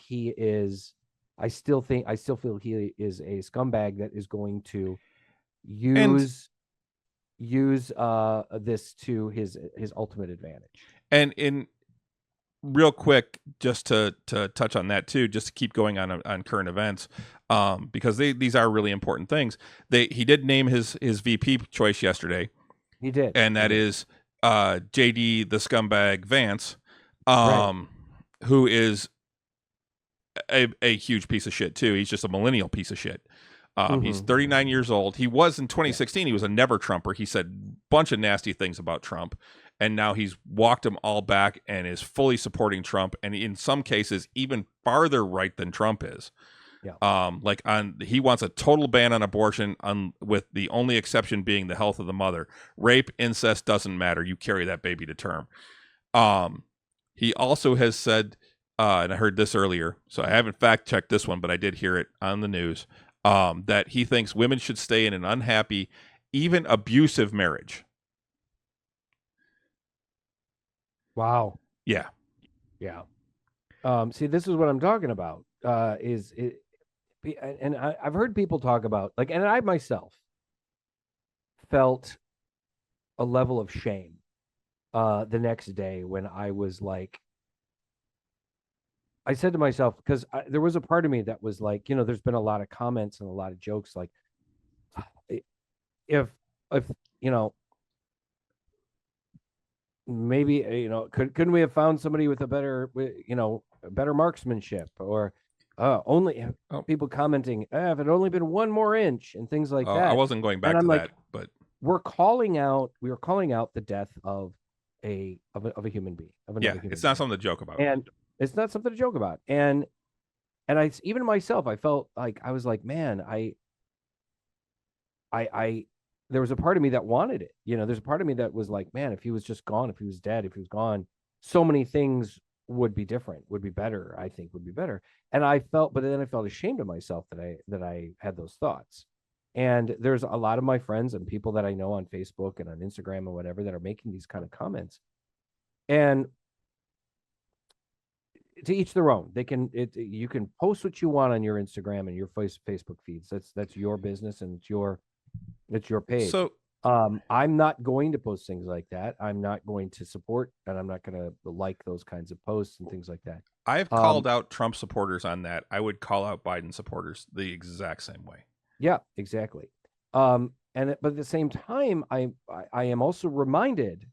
I still feel he is a scumbag that is going to And use this to his ultimate advantage. and in real quick, just to touch on that too, just to keep going on current events, because these are really important things. He did name his VP choice yesterday. He did, and that is JD the scumbag Vance, who is a huge piece of shit too. He's just a millennial piece of shit. He's 39 years old. He was in 2016. He was a never Trumper. He said a bunch of nasty things about Trump, and now he's walked them all back and is fully supporting Trump, and in some cases even farther right than Trump is. Yeah. He wants a total ban on abortion, with the only exception being the health of the mother. Rape, incest doesn't matter. You carry that baby to term. He also has said, and I heard this earlier, so I haven't fact checked this one, but I did hear it on the news, that he thinks women should stay in an unhappy, even abusive marriage. Wow. Yeah. Yeah. See, this is what I'm talking about. And I've heard people talk about, like, and I myself felt a level of shame the next day when I was like, I said to myself, because there was a part of me that was like, there's been a lot of comments and a lot of jokes, like, if maybe couldn't we have found somebody with a better marksmanship, or people commenting, if it only been one more inch and things like that. I wasn't going back to that, but we were calling out the death of a human being. It's not something to joke about, and it's not something to joke about. And I, even myself, I felt like, I was like, man, there was a part of me that wanted it. There's a part of me that was like, man, if he was just gone, if he was dead, if he was gone, so many things would be different, would be better. I think would be better. And but then I felt ashamed of myself that I had those thoughts. And there's a lot of my friends and people that I know on Facebook and on Instagram and whatever that are making these kind of comments. And to each their own. You can post what you want on your Instagram and your Facebook feeds. That's your business, and it's your page. So I'm not going to post things like that. I'm not going to support, and I'm not going to like those kinds of posts and things like that. I've called out Trump supporters on that. I would call out Biden supporters the exact same way. Yeah, exactly. But at the same time, I am also reminded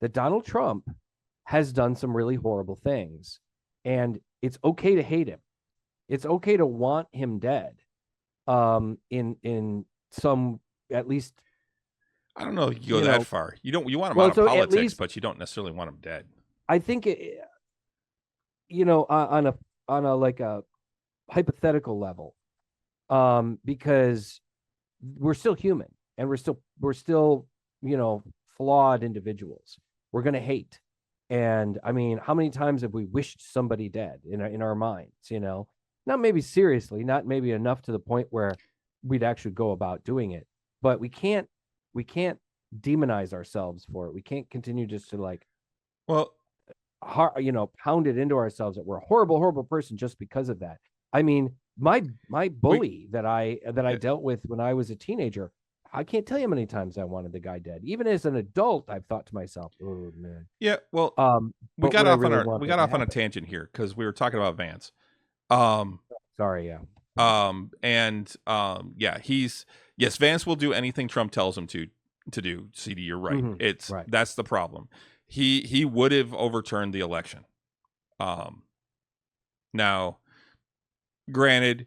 that Donald Trump has done some really horrible things, and it's okay to hate him. It's okay to want him dead. In some, at least, I don't know if you go that far. You want him out of politics, but you don't necessarily want him dead. I think on a like a hypothetical level, because we're still human, and we're still flawed individuals. We're gonna hate, and I mean, how many times have we wished somebody dead in our minds? Not maybe seriously, not maybe enough to the point where we'd actually go about doing it, but we can't demonize ourselves for it. We can't continue just to pound it into ourselves that we're a horrible person just because of that. I mean, my bully that I dealt with when I was a teenager, I can't tell you how many times I wanted the guy dead. Even as an adult, I've thought to myself, "Oh man." Yeah, well, we got off on a tangent here because we were talking about Vance. Sorry, yeah. Vance will do anything Trump tells him to do. CD, you're right. Mm-hmm. That's the problem. He would have overturned the election. Now, granted,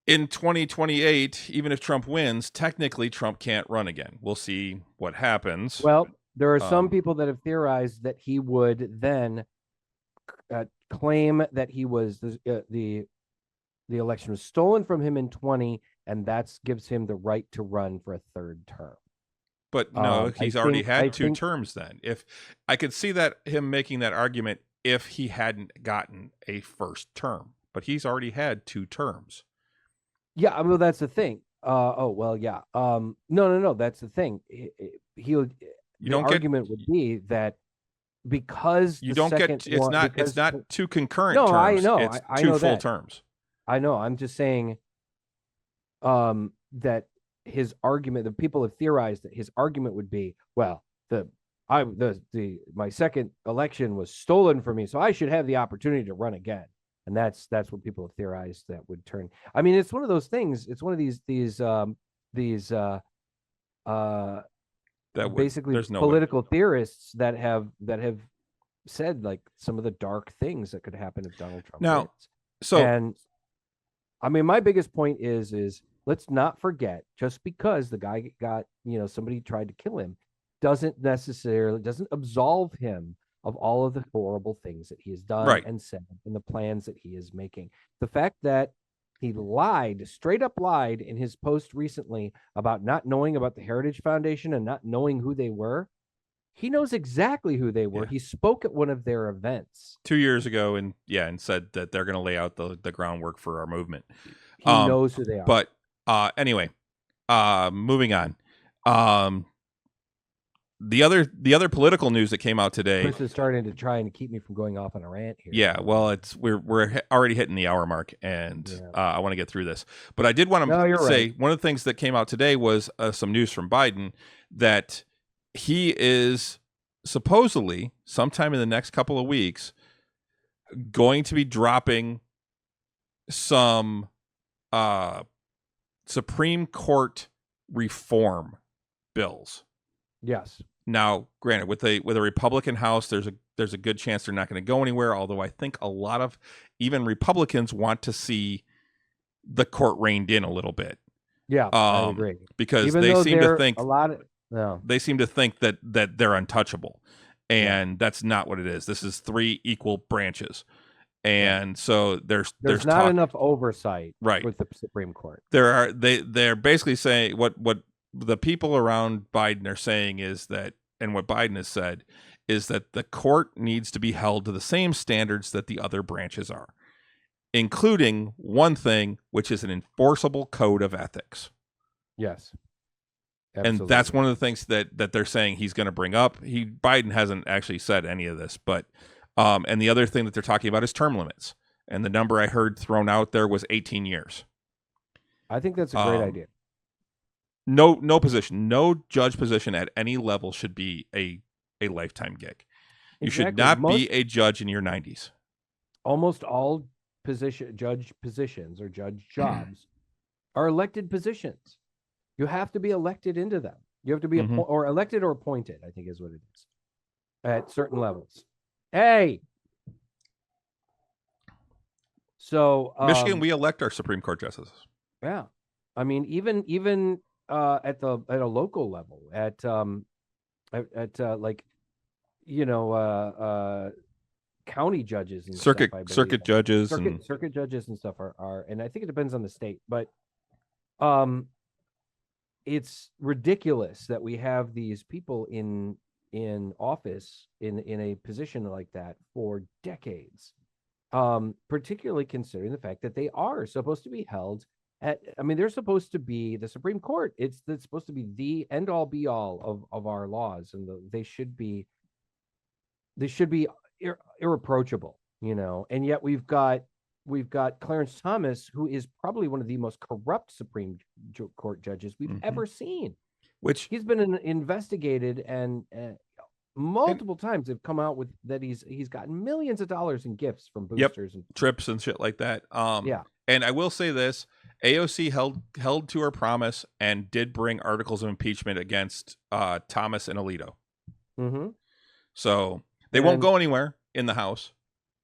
in 2028, even if Trump wins, technically Trump can't run again. We'll see what happens. Well, there are some people that have theorized that he would then claim that he was the election was stolen from him in 20, and that gives him the right to run for a third term. But no, he's already had two terms then. If I could see that him making that argument if he hadn't gotten a first term, but he's already had two terms. Yeah, well, that's the thing. Yeah. No, that's the thing. The argument would be that because You the don't get second it's one, not because, it's not two concurrent no, terms. I know, It's I two know full that. terms. I know. I'm just saying that his argument, the people have theorized that his argument would be, well, my second election was stolen from me, so I should have the opportunity to run again. And that's what people have theorized that would turn. I mean, it's one of those things. It's one of these basically there's no political theorists that have said like some of the dark things that could happen if Donald Trump Now, wins. so And I mean, my biggest point is let's not forget, just because the guy got, somebody tried to kill him doesn't absolve him of all of the horrible things that he has done right. and said and the plans that he is making. The fact that he straight up lied in his post recently about not knowing about the Heritage Foundation and not knowing who they were. He knows exactly who they were. Yeah. He spoke at one of their events 2 years ago and said that they're going to lay out the groundwork for our movement. He knows who they are. But anyway, moving on. The other political news that came out today. Chris is starting to try and keep me from going off on a rant here. Yeah, well, we're already hitting the hour mark, and I want to get through this. But I did want to say one of the things that came out today was some news from Biden that he is supposedly sometime in the next couple of weeks going to be dropping some Supreme Court reform bills. Yes. Now, granted, with a Republican House, there's a good chance they're not going to go anywhere. Although I think a lot of even Republicans want to see the court reined in a little bit. Yeah, I agree. Because even they seem to think they seem to think that they're untouchable, and that's not what it is. This is 3 equal branches, and so there's not enough oversight right with the Supreme Court. They're basically saying what the people around Biden are saying is that, and what Biden has said is that the court needs to be held to the same standards that the other branches are, including one thing, which is an enforceable code of ethics. Yes. Absolutely. And that's one of the things that they're saying he's going to bring up. Biden hasn't actually said any of this, but and the other thing that they're talking about is term limits. And the number I heard thrown out there was 18 years. I think that's a great idea. No position, no judge position at any level should be a lifetime gig. You should not be a judge in your 90s. Almost all judge positions or judge jobs are elected positions. You have to be elected into them. You have to be or elected or appointed, I think is what it is, at certain levels. Hey. So Michigan, we elect our Supreme Court justices. Yeah. I mean, even at a local level, at like, county judges and circuit judges circuit judges and stuff are, and I think it depends on the state, but it's ridiculous that we have these people in office in a position like that for decades, particularly considering the fact that they are supposed to be held they're supposed to be the Supreme Court. It's supposed to be the end all be all of our laws, and they should be irreproachable, and yet we've got Clarence Thomas, who is probably one of the most corrupt Supreme Court judges we've ever seen, which he's been investigated and multiple times have come out with that he's gotten millions of dollars in gifts from boosters and trips and shit like that. And I will say this, AOC held to her promise and did bring articles of impeachment against Thomas and Alito. So they won't go anywhere in the House,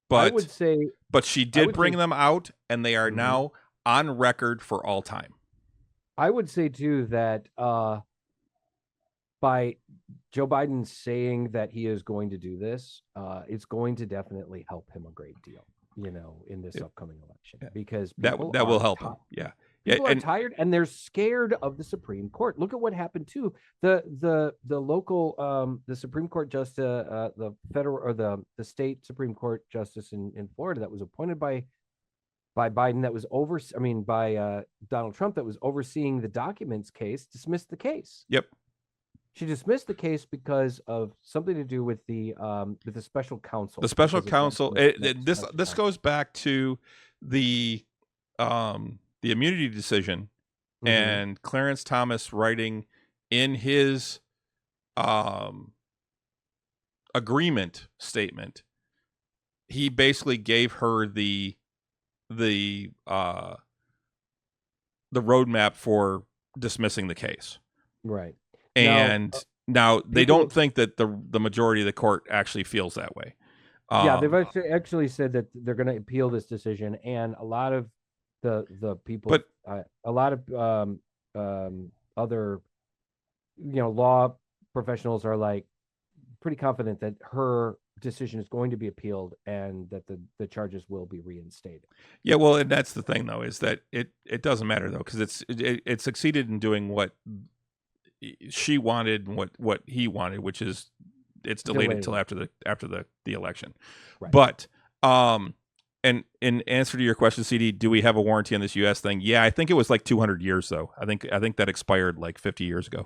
but I would say, but she did bring them out, and they are now on record for all time. I would say too that by Joe Biden saying that he is going to do this, it's going to definitely help him a great deal, in this upcoming election, because that will help him. Yeah. People are tired and they're scared of the Supreme Court. Look at what happened to the local the Supreme Court justice, the federal or the state Supreme Court justice in Florida that was appointed by Biden, that was by Donald Trump, that was overseeing the documents case, dismissed the case. Yep. She dismissed the case because of something to do with the special counsel. The special because it counsel. went to This special this counsel. goes back to the immunity decision Mhm. and Clarence Thomas writing in his agreement statement. He basically gave her the roadmap for dismissing the case. Right. And now they people- don't think that the majority of the court actually feels that way. Yeah, they've actually said that they're going to appeal this decision, and a lot of the people, But- a lot of other law professionals are like pretty confident that her decision is going to be appealed and that the charges will be reinstated. Yeah, well, and that's the thing though, is that it doesn't matter though, because it succeeded in doing what she wanted and what he wanted, which is it's delayed until after the election. Right. But and in answer to your question, CD, do we have a warranty on this U.S. thing? Yeah, I think it was like 200 years though. I think that expired like 50 years ago.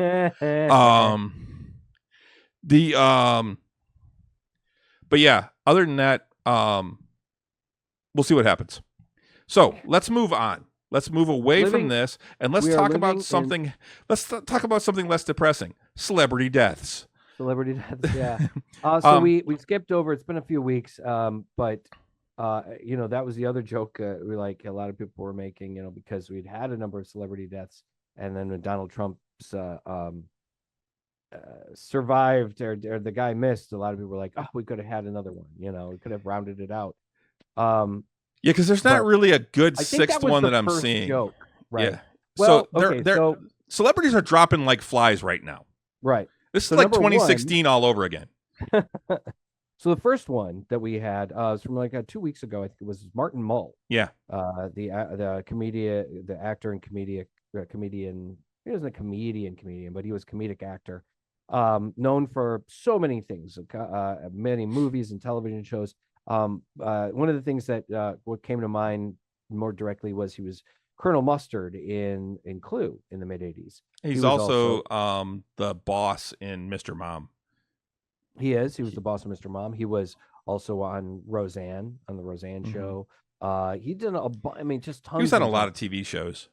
But yeah, other than that, we'll see what happens. So let's move on. Let's move away from this and let's talk about something. Let's talk about something less depressing: celebrity deaths. Celebrity deaths, yeah. So we skipped over. It's been a few weeks, but that was the other joke. We like a lot of people were making, because we'd had a number of celebrity deaths, and then when Donald Trump's survived or the guy missed, a lot of people were like, "Oh, we could have had another one." We could have rounded it out. Yeah, because there's not really a good sixth one that I'm seeing. Joke, right? Yeah. Well, so celebrities are dropping like flies right now. Right. This is like 2016 all over again. So the first one that we had was from like 2 weeks ago. I think it was Martin Mull. Yeah. The comedian, the actor and comedian. He wasn't a comedian, but he was a comedic actor. Known for so many things, many movies and television shows. One of the things that what came to mind more directly was he was Colonel Mustard in Clue in the mid-'80s. He's also the boss in Mr. Mom. He was the boss of Mr. Mom. He was also on Roseanne, on the Roseanne show. He did just tons. He was on a lot of TV shows.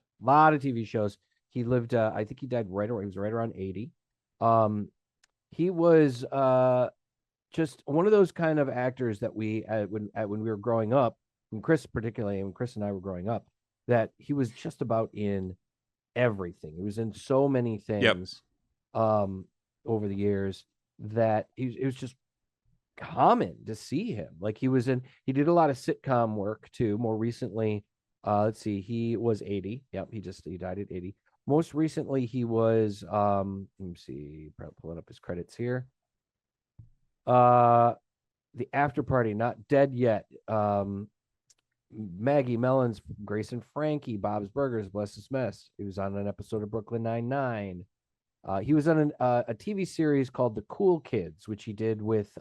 He lived, I think he died he was right around 80. He was just one of those kind of actors that we, when we were growing up, when Chris and I were growing up, that he was just about in everything. He was in so many things over the years that it was just common to see him. Like he did a lot of sitcom work too. More recently, let's see, he was 80. Yep, he died at 80. Most recently, he was let me see, pulling up his credits here. The After Party, Not Dead Yet. Maggie Mellon's Grace and Frankie, Bob's Burgers, Bless This Mess. He was on an episode of Brooklyn Nine-Nine. He was on a TV series called The Cool Kids, which he did with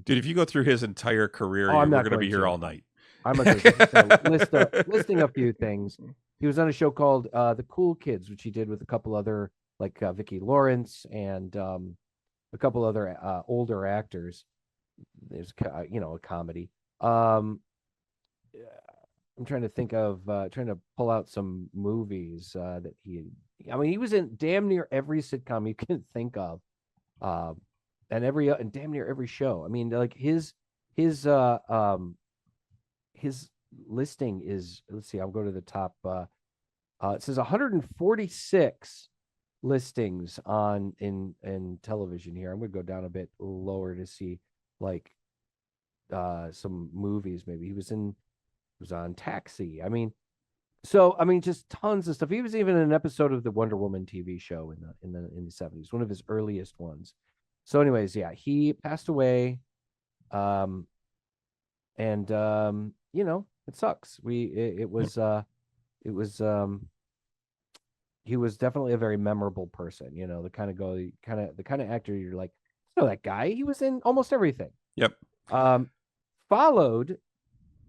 Dude, if you go through his entire career, we're going to be here all night. I'm not going to listing a few things. He was on a show called The Cool Kids, which he did with a couple other, like Vicki Lawrence and a couple other older actors. There's a comedy. I'm trying to think of trying to pull out some movies that he was in damn near every sitcom you can think of, and damn near every show. I mean, like his listing is, let's see, I'll go to the top. It says 146 listings in television here. I'm gonna go down a bit lower to see like some movies. Maybe he was on Taxi. Just tons of stuff. He was even in an episode of the Wonder Woman TV show in the 70s, one of his earliest ones. So anyways, yeah, he passed away. It sucks. He was definitely a very memorable person, the kind of actor you're like, that guy, he was in almost everything. Yep. Followed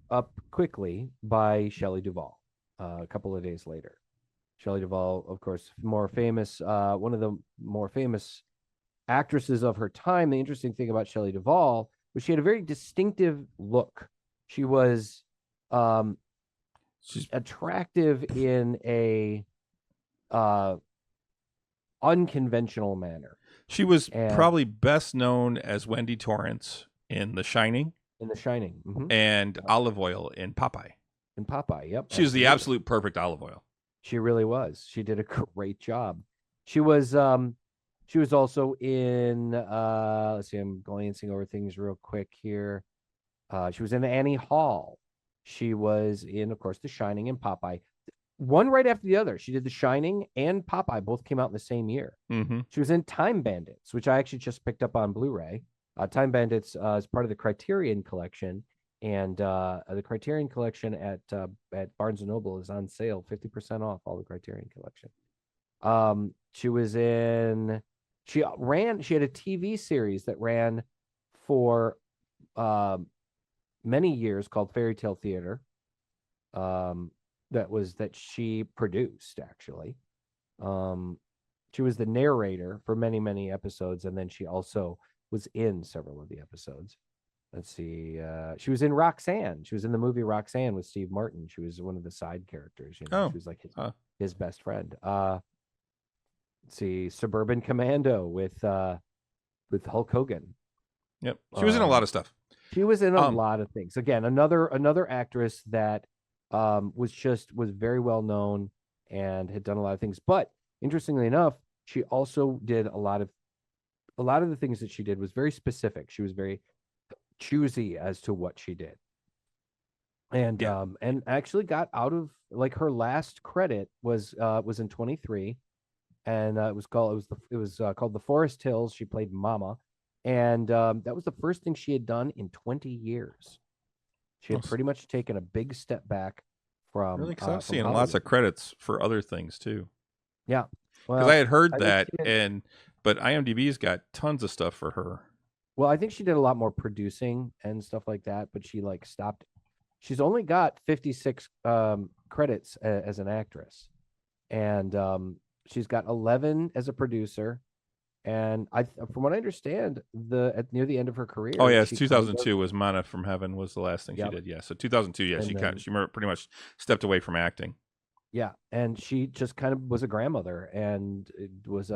up quickly by Shelley Duvall a couple of days later. Shelley Duvall, of course, more famous, one of the more famous actresses of her time. The interesting thing about Shelley Duvall was she had a very distinctive look. She was She's attractive in a unconventional manner. She was And probably best known as Wendy Torrance in The Shining in The Shining. and Olive Oil in Popeye. In Popeye, yep. She was the absolute perfect olive oil. She really was. She did a great job. She was also in let's see, I'm glancing over things real quick here. She was in Annie Hall. She was in, of course, The Shining and Popeye. One right after the other. She did The Shining and Popeye. Both came out in the same year. Mm-hmm. She was in Time Bandits, which I actually just picked up on Blu-ray. Time Bandits is part of the Criterion Collection, and the Criterion Collection at Barnes & Noble is on sale, 50% off all the Criterion Collection. She was in... She had a TV series that ran for many years called Fairy Tale Theater. That she produced, actually. She was the narrator for many, many episodes, and then she also was in several of the episodes. Let's see. She was in Roxanne. She was in the movie Roxanne with Steve Martin. She was one of the side characters. She was like his best friend. Let's see. Suburban Commando with Hulk Hogan. Yep. She was in a lot of stuff. She was in a lot of things. Again, another actress that was very well known and had done a lot of things. But interestingly enough, she also did a lot of the things that she did was very specific. She was very choosy as to what she did. And and actually got out of, like, her last credit was in 23, and it was called The Forest Hills. She played Mama, and that was the first thing she had done in 20 years. She had pretty much taken a big step back from. Really, because I'm seeing Hollywood. lots of credits for other things too. Yeah, because I had heard that, but IMDb's got tons of stuff for her. Well, I think she did a lot more producing and stuff like that, but she stopped. She's only got 56 credits as an actress, and she's got 11 as a producer. And from what I understand, near the end of her career. Oh yes, 2002 was Mana from Heaven was the last thing she did. Yeah, so 2002. Yeah, she pretty much stepped away from acting. Yeah, and she just kind of was a grandmother, and it was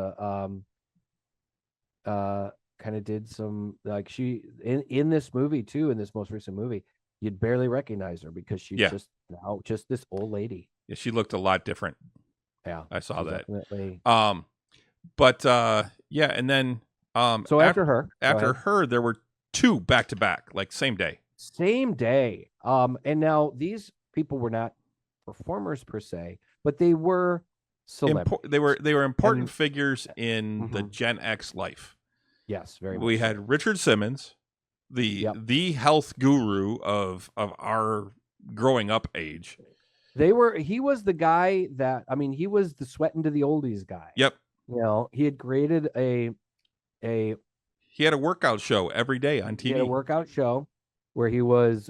kind of did some, like, she in this movie too. In this most recent movie, you'd barely recognize her because she's just this old lady. Yeah, she looked a lot different. Yeah, I saw that. Definitely. But and then so after her, there were two back to back, like same day. And now these people were not performers per se, but they were celebrities. They were important figures in the Gen X life. Yes, very much. We had Richard Simmons, the health guru of our growing up age. He was the guy that, he was the sweating to the oldies guy. Yep. He had created he had a workout show every day on TV. He had a workout show where he was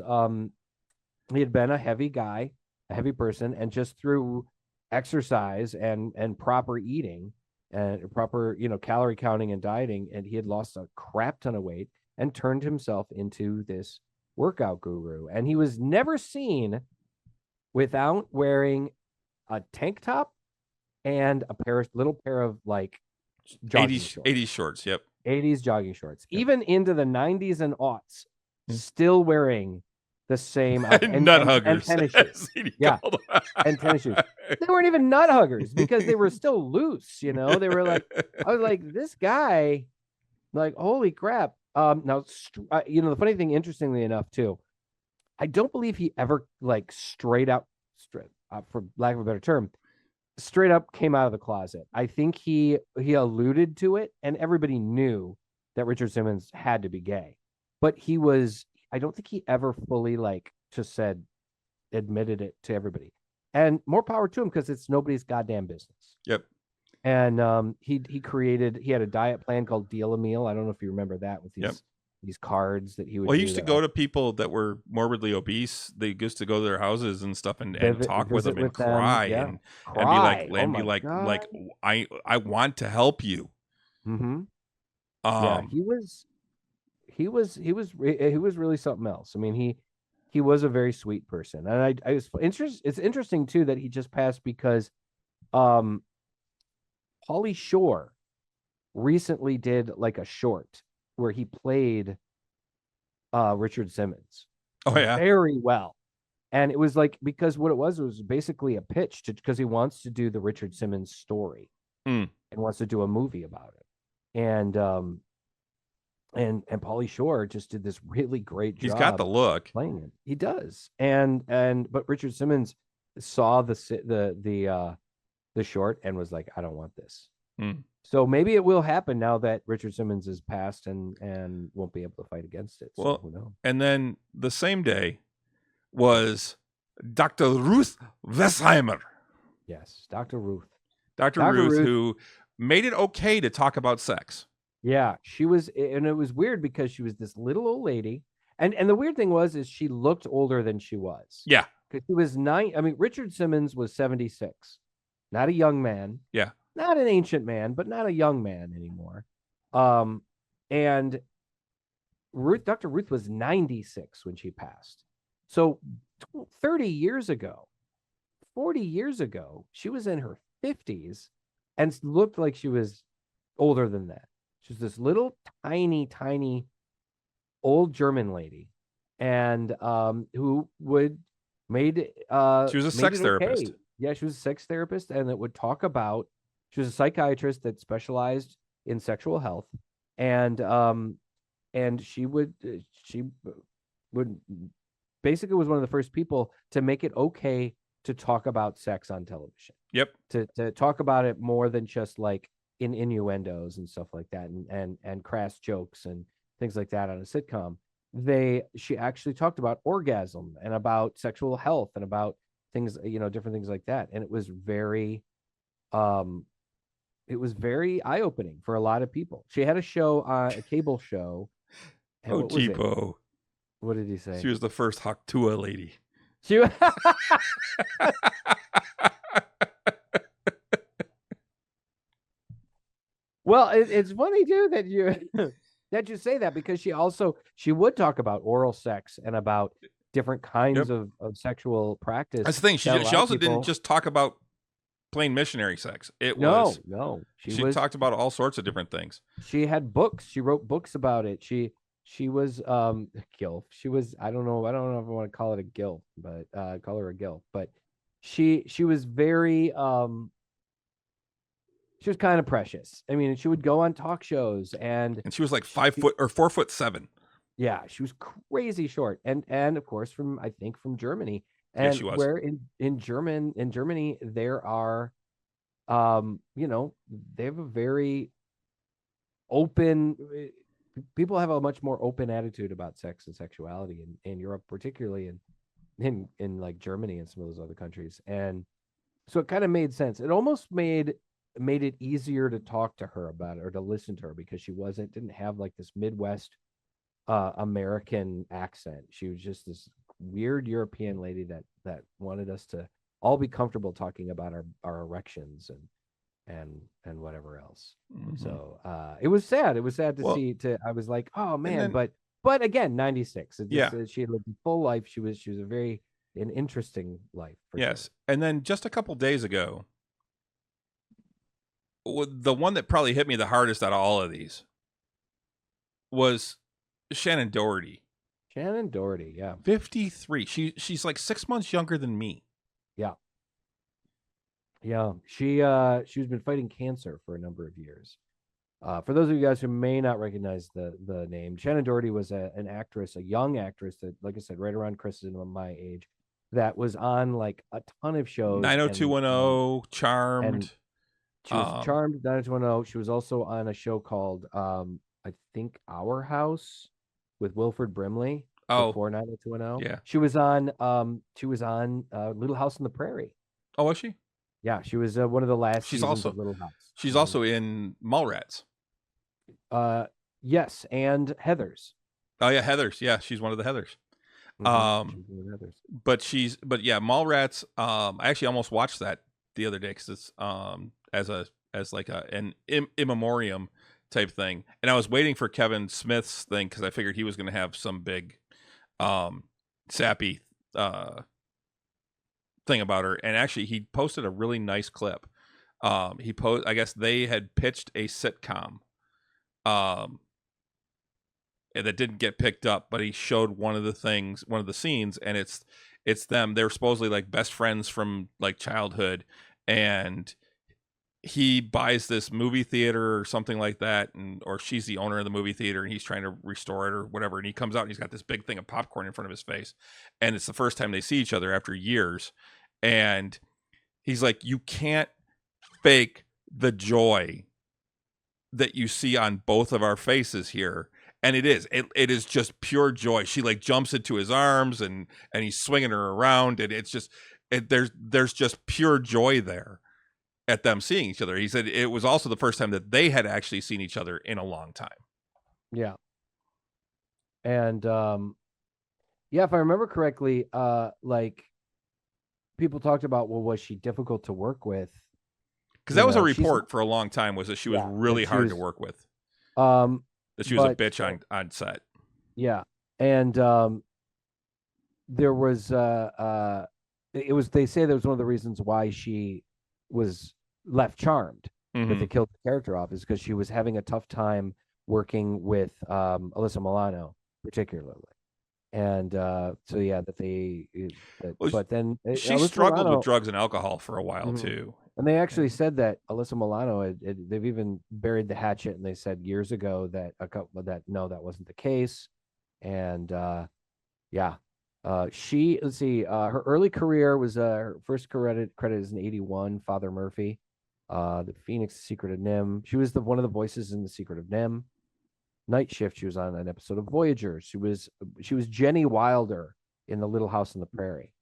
he had been a heavy guy, a heavy person, and just through exercise and proper eating and proper, calorie counting and dieting, and he had lost a crap ton of weight and turned himself into this workout guru. And he was never seen without wearing a tank top and a little pair of, like, 80s shorts. Yep. 80s jogging shorts. Yep. Even into the 90s and aughts, still wearing the same nut huggers and tennis shoes. And tennis shoes. They weren't even nut huggers because they were still loose. They were like, I was like, this guy, like, holy crap. Now, the funny thing, interestingly enough, too, I don't believe he ever, like, straight up, for lack of a better term, straight up came out of the closet. I think he alluded to it, and everybody knew that Richard Simmons had to be gay, but I don't think he ever fully, like, just admitted it to everybody. And more power to him, because it's nobody's goddamn business. Yep. And he had a diet plan called Deal a Meal. I don't know if you remember that, with these cards that he would. Well, he used to go to people that were morbidly obese. They used to go to their houses and stuff and talk with them and cry and be like, I want to help you. Mm-hmm. Yeah, he was really something else. I mean, he was a very sweet person, and I was interested. It's interesting too that he just passed because Pauly Shore recently did like a short where he played Richard Simmons Oh yeah. very well. And it was like, because what it was basically a pitch to, because he wants to do the Richard Simmons story and wants to do a movie about it. And Pauly Shore just did this really great job. He's got the look playing it. He does. But Richard Simmons saw the short and was like, I don't want this. So maybe it will happen now that Richard Simmons is passed and won't be able to fight against it. So well, who knows? And then the same day was Dr. Ruth Westheimer. Yes, Dr. Ruth. Dr. Ruth, who made it okay to talk about sex. Yeah, she was, and it was weird because she was this little old lady, and the weird thing is she looked older than she was. Yeah, because she was 9. I mean, Richard Simmons was 76, not a young man. Yeah, not an ancient man, but not a young man anymore. And Dr. Ruth was 96 when she passed. So 30 years ago, 40 years ago, she was in her 50s and looked like she was older than that. She was this little tiny old German lady, and who made she was a sex therapist. Okay. Yeah, she was a sex therapist, and it would talk about, she was a psychiatrist that specialized in sexual health, and she would basically was one of the first people to make it okay to talk about sex on television. Yep. To talk about it more than just like in innuendos and stuff like that, and crass jokes and things like that on a sitcom. She actually talked about orgasm and about sexual health and about things, different things like that. And it was very eye-opening for a lot of people. She had a show, a cable show. Oh, cheapo. What did he say? She was the first Haktua lady. Well, it's funny too that you say that, because she would talk about oral sex and about different kinds of sexual practice. That's the thing. She also didn't just talk about plain missionary sex. No. She talked about all sorts of different things. She had books. She wrote books about it. She was gilf. She was, I don't know if I want to call it a gilf, but call her a gilf. But she was very she was kind of precious. I mean, she would go on talk shows, and she was like 5 foot or 4'7". Yeah, she was crazy short, and of course from Germany. And she was. Where in Germany there are, they have a very open. People have a much more open attitude about sex and sexuality in Europe, particularly in like Germany and some of those other countries. And so it kind of made sense. It almost made it easier to talk to her about it, or to listen to her, because she didn't have like this Midwest American accent. She was just this weird European lady that wanted us to all be comfortable talking about our erections and whatever else. Mm-hmm. So it was sad. It was sad to see. I was like, oh man, but again, 96. She had lived a full life. She was an interesting life. Yes, sure. And then just a couple days ago, the one that probably hit me the hardest out of all of these was Shannon Doherty. Shannon Doherty, yeah. 53. She's like 6 months younger than me. Yeah. Yeah. She's been fighting cancer for a number of years. For those of you guys who may not recognize the name, Shannon Doherty was an actress, a young actress that, like I said, right around Chris and my age, that was on like a ton of shows. 90210, Charmed. She was Charmed, 90210. She was also on a show called I think Our House with Wilford Brimley. Before 90210. Yeah. She was on Little House on the Prairie. Oh, was she? Yeah, she was one of the last seasons of Little House. She's also in Mallrats. Yes, and Heathers. Oh yeah, Heathers. Yeah, she's one of the Heathers. But Mallrats. I actually almost watched that the other day because it's as like an in memoriam type thing. And I was waiting for Kevin Smith's thing because I figured he was going to have some big sappy thing about her. And actually, he posted a really nice clip. I guess they had pitched a sitcom that didn't get picked up, but he showed one of the scenes, and it's them. They're supposedly like best friends from like childhood, and he buys this movie theater or something like that, or she's the owner of the movie theater, and he's trying to restore it or whatever. And he comes out and he's got this big thing of popcorn in front of his face, and it's the first time they see each other after years. And he's like, "You can't fake the joy that you see on both of our faces here." And it is just pure joy. She like jumps into his arms and he's swinging her around, and it's just there's just pure joy there at them seeing each other. He said it was also the first time that they had actually seen each other in a long time. Yeah. And yeah, if I remember correctly, like people talked about, well, was she difficult to work with? Because that was a report for a long time, was that she was really hard to work with. That she was a bitch on set. Yeah. And there was they say that was one of the reasons why she was left Charmed, that they killed the character off, is because she was having a tough time working with Alyssa Milano particularly. And so yeah, but then she struggled with drugs and alcohol for a while too. And they actually said that Alyssa Milano, they've even buried the hatchet, and they said years ago that no, that wasn't the case. And let's see, her early career was her first credit is in '81, Father Murphy, The Phoenix, The Secret of Nim. She was one of the voices in The Secret of Nim. Night Shift, she was on an episode of Voyager. She was Jenny Wilder in The Little House on the Prairie,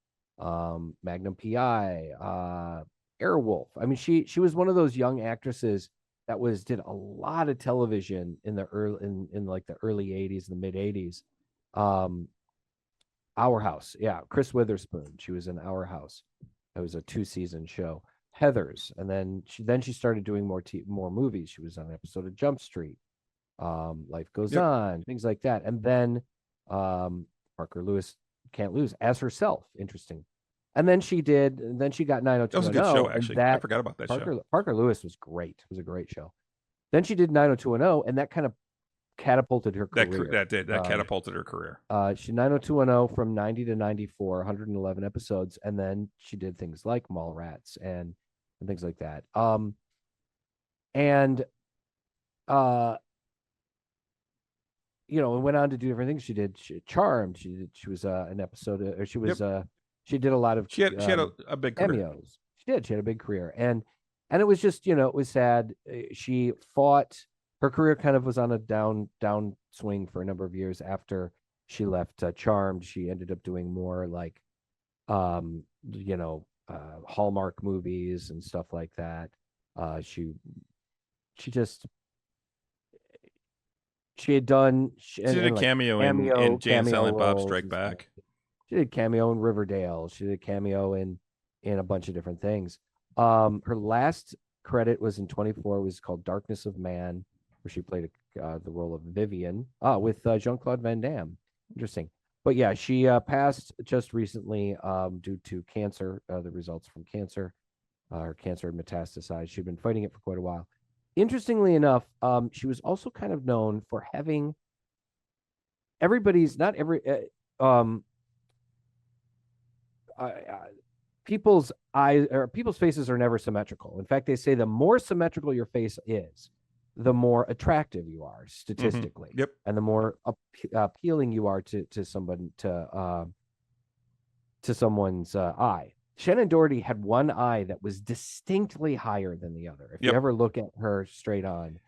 Magnum PI, Airwolf. I mean, she was one of those young actresses that did a lot of television in the early '80s, the mid '80s. Our House, yeah, Chris Witherspoon. She was in Our House. It was a 2-season show. Heathers, and then she started doing more movies. She was on an episode of Jump Street. Life Goes On, things like that. And then Parker Lewis Can't Lose as herself. Interesting. And then she got 90210. That was a good show, actually. I forgot about that show. Parker Lewis was great. It was a great show. Then she did 90210, and that kind of catapulted her career. That catapulted her career. She 90210 from 90 to 94, 111 episodes, and then she did things like Mallrats and things like that. And went on to do different things. She did Charmed. She was an episode, or she was she did a lot of. She had a big career. Cameos. She did. She had a big career, and it was just it was sad. She fought. Her career kind of was on a down swing for a number of years after she left Charmed. She ended up doing more like, Hallmark movies and stuff like that. She did a cameo in Jay and Silent Bob Strike Back. She did a cameo in Riverdale. She did a cameo in a bunch of different things. Her last credit was in 24. It was called Darkness of Man, where she played the role of Vivian with Jean-Claude Van Damme. Interesting. But yeah, she passed just recently due to cancer, the results from cancer. Her cancer had metastasized. She'd been fighting it for quite a while. Interestingly enough, she was also kind of known for having people's eyes or people's faces are never symmetrical. In fact, they say the more symmetrical your face is, the more attractive you are statistically. Yep. And the more appealing you are to someone's eye. Shannon Doherty had one eye that was distinctly higher than the other. If you ever look at her straight on,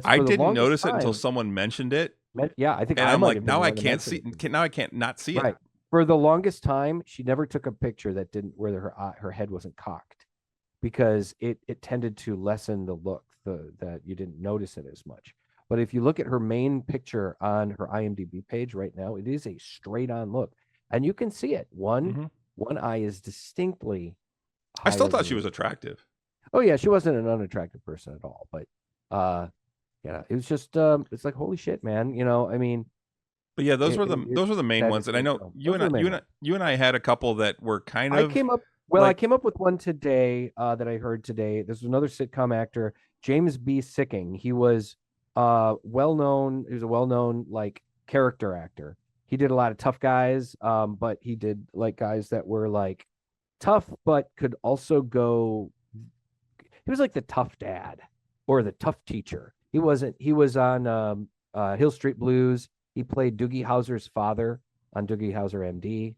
I didn't notice it until someone mentioned it. Yeah, I think. And I'm like, now I can't see. Now I can't not see it. For the longest time, she never took a picture where her head wasn't cocked, because it tended to lessen the look, that you didn't notice it as much. But if you look at her main picture on her IMDb page right now, it is a straight on look, and you can see it. One eye is distinctly. I still thought she was attractive. Oh yeah, she wasn't an unattractive person at all, but Yeah, it was just it's like holy shit, man. I mean, But yeah, those it's were the main sad to ones. And see I it know go. Those are the main ones. you and I had a couple that were kind I of came up well, I like, came up with one today that I heard today. This was another sitcom actor, James B. Sicking. He was well known. He was a well known like character actor. He did a lot of tough guys, but he did like guys that were like tough, but could also go. He was like the tough dad or the tough teacher. He wasn't. He was on Hill Street Blues. He played Doogie Howser's father on Doogie Howser MD.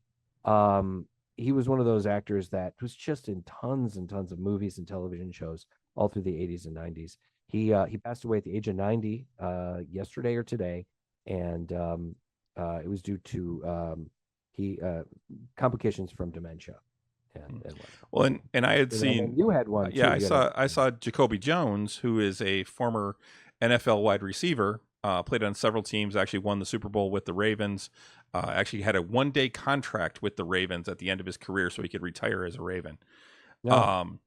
He was one of those actors that was just in tons and tons of movies and television shows all through the 80s and 90s. He passed away at the age of 90 yesterday or today, and it was due to he complications from dementia. And well, and I had and seen, you had one yeah, too. You had I saw Jacoby Jones, who is a former NFL wide receiver, played on several teams, actually won the Super Bowl with the Ravens, actually had a 1-day contract with the Ravens at the end of his career so he could retire as a Raven. No.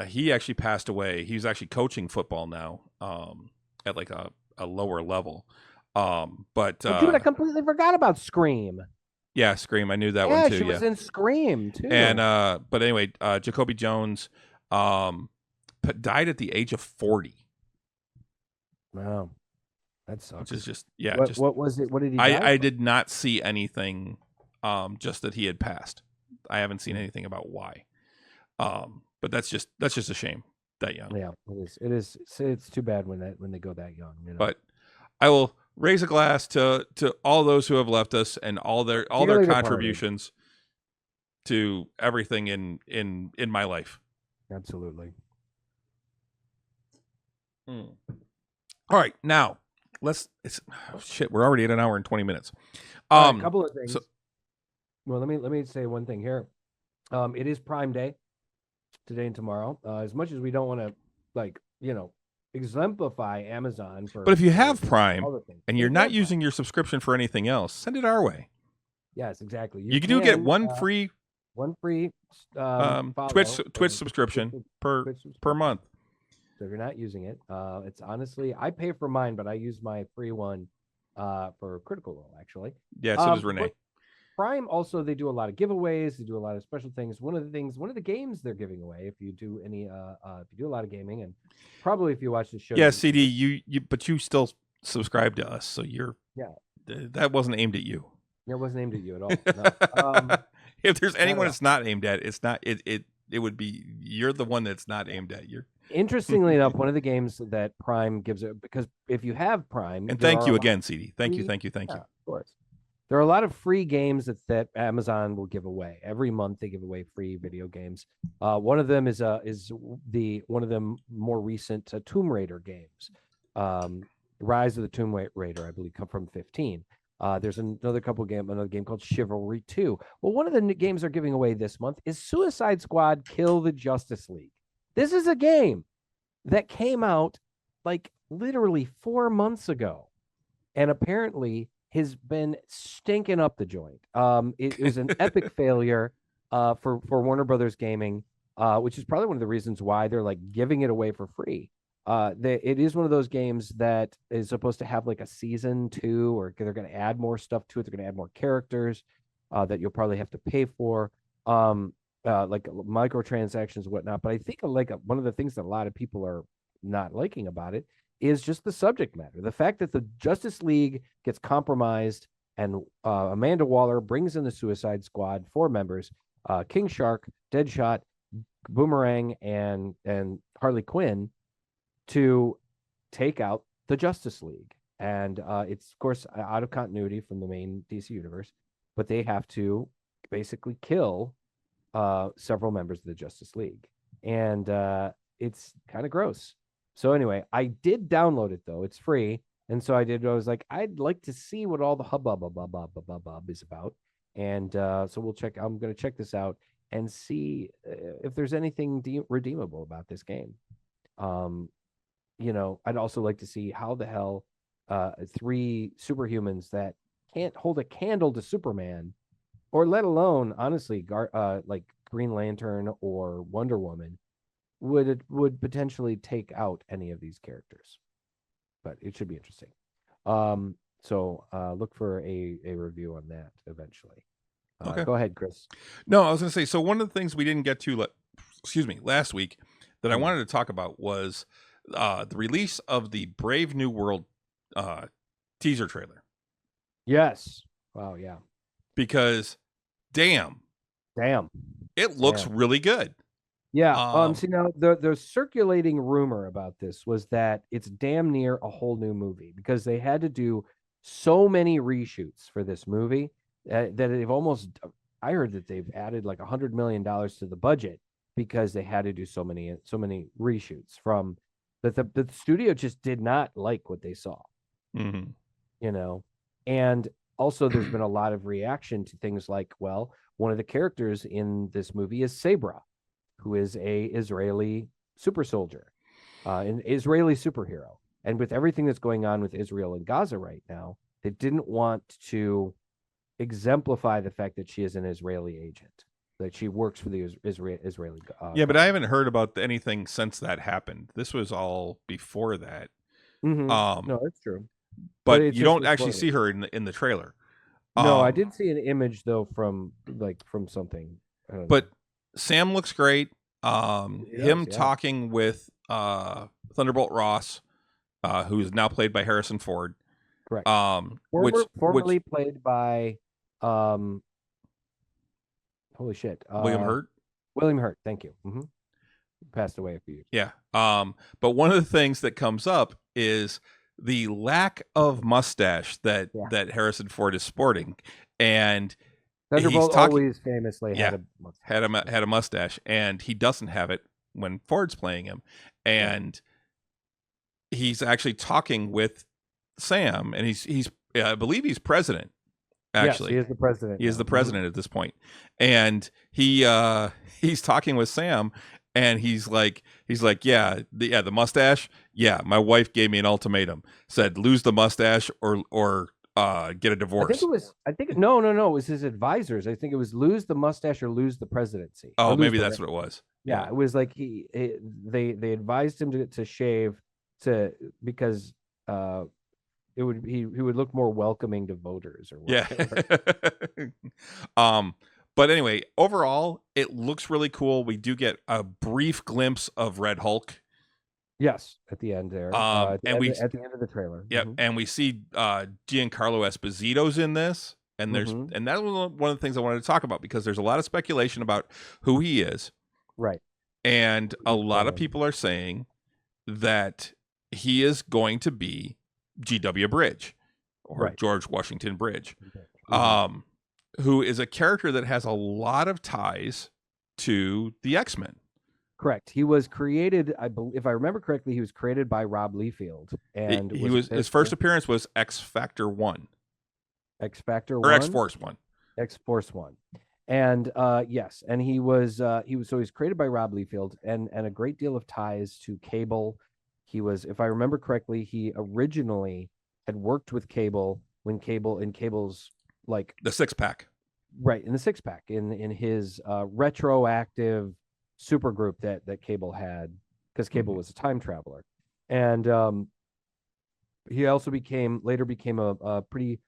He actually passed away. He's actually coaching football now, at like a lower level. But Dude, I completely forgot about Scream. yeah, Scream. I knew that Yeah, one too. she was in Scream too. And but anyway, Jacoby Jones died at the age of 40. Wow, that sucks. Which is just, yeah. What was it? What did he die I from? did not see anything, just that he had passed. I haven't seen anything about why. But that's just a shame that young. Yeah, it is. It's too bad when they go that young. But I will raise a glass to all those who have left us and all their contributions to everything in my life. Absolutely. All right, now shit. We're already at an hour and 20 minutes. A couple of things. Well, let me say one thing here. It is Prime Day today and tomorrow. As much as we don't want to, exemplify Amazon for. But if you have Prime and you're not using your subscription for anything else, send it our way. Yes, exactly. You do get one free Twitch subscription per month. So if you're not using it, it's honestly, I pay for mine, but I use my free one for Critical Role, actually. Yeah, so does Renee. Prime also, they do a lot of giveaways. They do a lot of special things. One of the games they're giving away, if you do any, if you do a lot of gaming, and probably if you watch the show. Yeah, CD, but you still subscribe to us, so that wasn't aimed at you. It wasn't aimed at you at all. No. If there's anyone it's not aimed at, it's not it would be you're the one that's not aimed at. You're interestingly enough, one of the games that Prime gives it, because if you have Prime, and thank you again, CD. Thank you. Of course. There are a lot of free games that Amazon will give away. Every month they give away free video games. One of them is one of them more recent Tomb Raider games. Rise of the Tomb Raider, I believe, come from 15. There's another game called Chivalry 2. Well, one of the games they're giving away this month is Suicide Squad Kill the Justice League. This is a game that came out like literally 4 months ago, and apparently has been stinking up the joint. It was an epic failure for Warner Brothers Gaming, which is probably one of the reasons why they're like giving it away for free. It is one of those games that is supposed to have like a season 2, or they're going to add more stuff to it. They're going to add more characters that you'll probably have to pay for, like microtransactions and whatnot. But I think one of the things that a lot of people are not liking about it is just the subject matter. The fact that the Justice League gets compromised and Amanda Waller brings in the Suicide Squad 4 members, King Shark, Deadshot, Boomerang, and Harley Quinn, to take out the Justice League. And it's, of course, out of continuity from the main DC universe, but they have to basically kill several members of the Justice League. And it's kind of gross. So anyway, I did download it, though. It's free. And so I was like, I'd like to see what all the hubbub is about. And so I'm going to check this out and see if there's anything redeemable about this game. I'd also like to see how the hell 3 superhumans that can't hold a candle to Superman, or let alone, honestly, like Green Lantern or Wonder Woman, would potentially take out any of these characters. but it should be interesting. So look for a review on that eventually. Okay. Go ahead, Chris. No, I was going to say, so one of the things we didn't get to, last week that I Hmm. wanted to talk about was the release of the Brave New World teaser trailer. Yes. Wow. Yeah. Because, damn, it looks Damn. really good. Yeah. See, now the circulating rumor about this was that it's damn near a whole new movie because they had to do so many reshoots for this movie that they've almost. I heard that they've added like $100 million to the budget because they had to do so many reshoots from that. The studio just did not like what they saw, Mm-hmm. you know, and also there's been a lot of reaction to things like, well, one of the characters in this movie is Sabra, who is a Israeli super soldier, an Israeli superhero. And with everything that's going on with Israel and Gaza right now, they didn't want to exemplify the fact that she is an Israeli agent, that she works for the Israeli. Yeah, but I haven't heard about anything since that happened. This was all before that. No, that's true. But you don't actually see her in the trailer. No, I did see an image though from something. But Sam looks great. Him yeah. talking with Thunderbolt Ross, who is now played by Harrison Ford. Correct. Formerly played by holy shit, William Hurt. William Hurt, thank you. Mm-hmm. Passed away a few years. Yeah. But one of the things that comes up is the lack of mustache that Harrison Ford is sporting, and Thunderbolt always famously had a mustache, and he doesn't have it when Ford's playing him, and he's actually talking with Sam, and he's I believe he's president. Actually, yes, he is the president. He is the president at this point, and he's talking with Sam, and he's like, the mustache. Yeah, my wife gave me an ultimatum. Said lose the mustache or get a divorce. I think no, it was his advisors. I think it was lose the mustache or lose the presidency. Oh, maybe that's what it was. Yeah, it was like they advised him to shave because he would look more welcoming to voters or whatever. Yeah. But anyway, overall, it looks really cool. We do get a brief glimpse of Red Hulk. Yes, at the end there. At the end of the trailer. Yep, and we see Giancarlo Esposito's in this, and and that was one of the things I wanted to talk about because there's a lot of speculation about who he is. Right. And a lot of people are saying that he is going to be G.W. Bridge or George Washington Bridge, who is a character that has a lot of ties to the X-Men. Correct. He was created, if I remember correctly, he was created by Rob Liefeld, and his first appearance was X Factor 1. X Factor 1 or X Force 1. X Force 1. And yes, and he was created by Rob Liefeld and a great deal of ties to Cable. He was, if I remember correctly, he originally had worked with Cable when Cable's like the Six Pack. Right, in the Six Pack, in his retroactive super group that Cable had, because Cable was a time traveler. And he also later became a pretty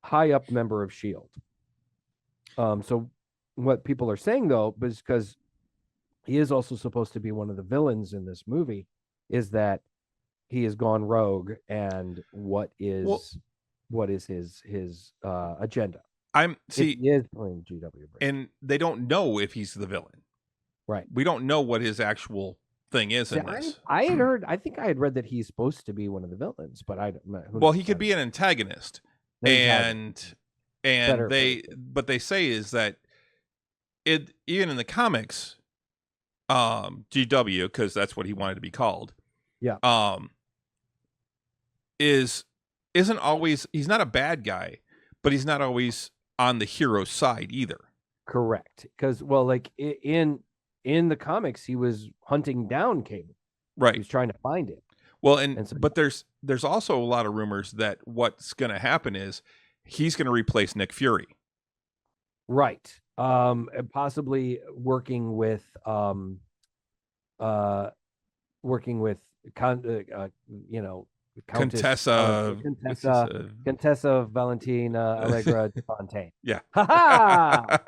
high up member of S.H.I.E.L.D. So what people are saying though, is because he is also supposed to be one of the villains in this movie, is that he has gone rogue, and what is his agenda? He is playing G.W. Bridge. And they don't know if he's the villain. Right. We don't know what his actual thing is in this. I think I had read that he's supposed to be one of the villains, but he could be an antagonist. But they say is that even in the comics, GW, because that's what he wanted to be called. Yeah. Isn't always, he's not a bad guy, but he's not always on the hero side either. Correct. Because like in the comics, he was hunting down Cable. Right. He was trying to find him. Well, but there's also a lot of rumors that what's going to happen is he's going to replace Nick Fury. Right. Possibly working with Countess Contessa. Contessa Valentina Allegra de Fontaine. Yeah. Ha ha!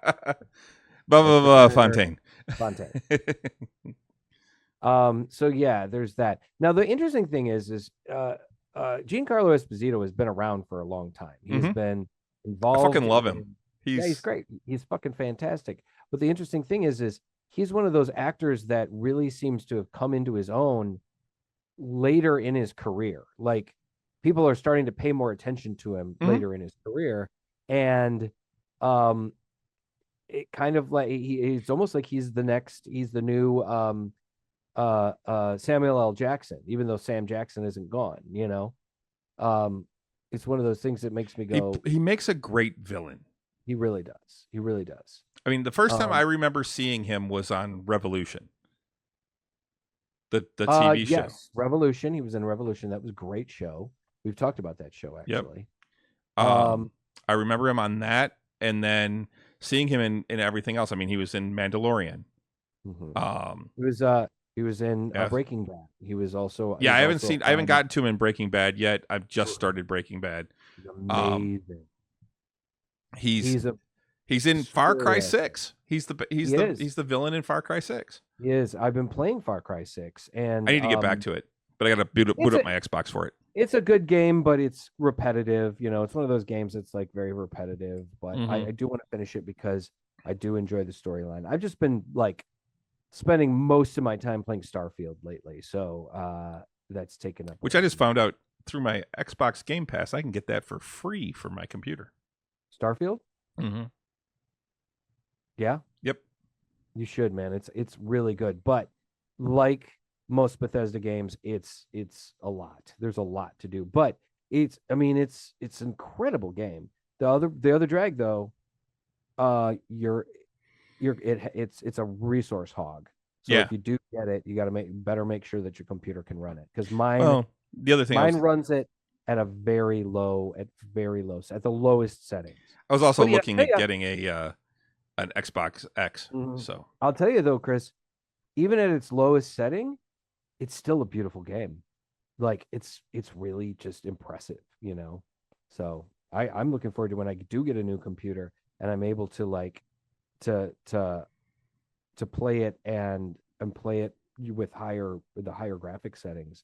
Blah blah blah Fontaine. Fontaine. So yeah, there's that. Now the interesting thing is Giancarlo Esposito has been around for a long time. He's been involved. I fucking love him. He's great. He's fucking fantastic. But the interesting thing is he's one of those actors that really seems to have come into his own later in his career. Like people are starting to pay more attention to him later in his career, and it kind of like it's almost like he's the new Samuel L. Jackson, even though Sam Jackson isn't gone, you know. It's one of those things that makes me go, he makes a great villain. He really does. He really does. I mean, the first time I remember seeing him was on Revolution. The TV show. Yes, Revolution. He was in Revolution. That was a great show. We've talked about that show actually. Yep. I remember him on that, and then seeing him in everything else. I mean, he was in Mandalorian. He was in Breaking Bad. He was also I haven't gotten to him in Breaking Bad yet. I've just started Breaking Bad. Amazing. He's in Far Cry 6. He's the villain in Far Cry 6. He is. I've been playing Far Cry 6, and I need to get back to it, but I got to boot up my Xbox for it. It's a good game, but it's repetitive. You know, it's one of those games that's like very repetitive. But I do want to finish it because I do enjoy the storyline. I've just been like spending most of my time playing Starfield lately, so that's taken up. Which I just found out through my Xbox Game Pass. I can get that for free for my computer. Starfield. Yeah. Yep. You should, man. It's really good, but like most Bethesda games, it's a lot. There's a lot to do, but it's an incredible game. The other drag though, it's a resource hog. So if you do get it, you got to make sure that your computer can run it, because mine runs it at the lowest settings. I was also looking at getting an Xbox X. So I'll tell you though, Chris, even at its lowest setting, it's still a beautiful game. Like it's really just impressive, you know. So I'm looking forward to when I do get a new computer and I'm able to like to play it and play it with the higher graphic settings,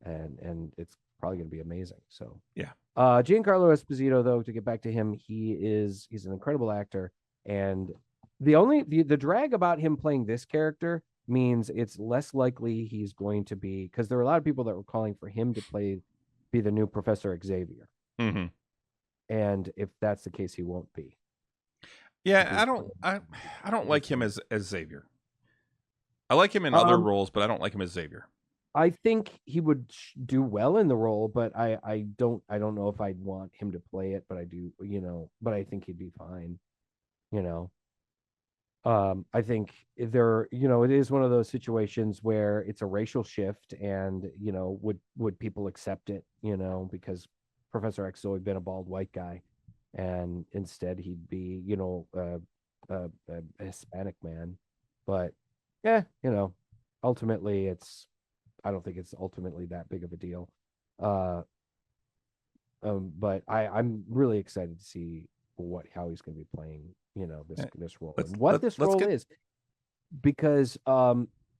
and it's probably going to be amazing. So yeah. Giancarlo Esposito, though, to get back to him, he's an incredible actor, and the drag about him playing this character means it's less likely he's going to be, because there are a lot of people that were calling for him to be the new Professor Xavier, and if that's the case, he won't be. Yeah, I don't like him as Xavier. I like him in other roles, but I don't like him as Xavier. I think he would do well in the role, but I don't know if I'd want him to play it, but I do, you know, but I think he'd be fine, you know. I think it is one of those situations where it's a racial shift, and, you know, would people accept it, you know, because Professor X has always been a bald white guy, and instead he'd be, you know, a Hispanic man. But yeah, you know, ultimately I don't think it's ultimately that big of a deal. But I'm really excited to see how he's going to be playing, you know, this role and what this role is, because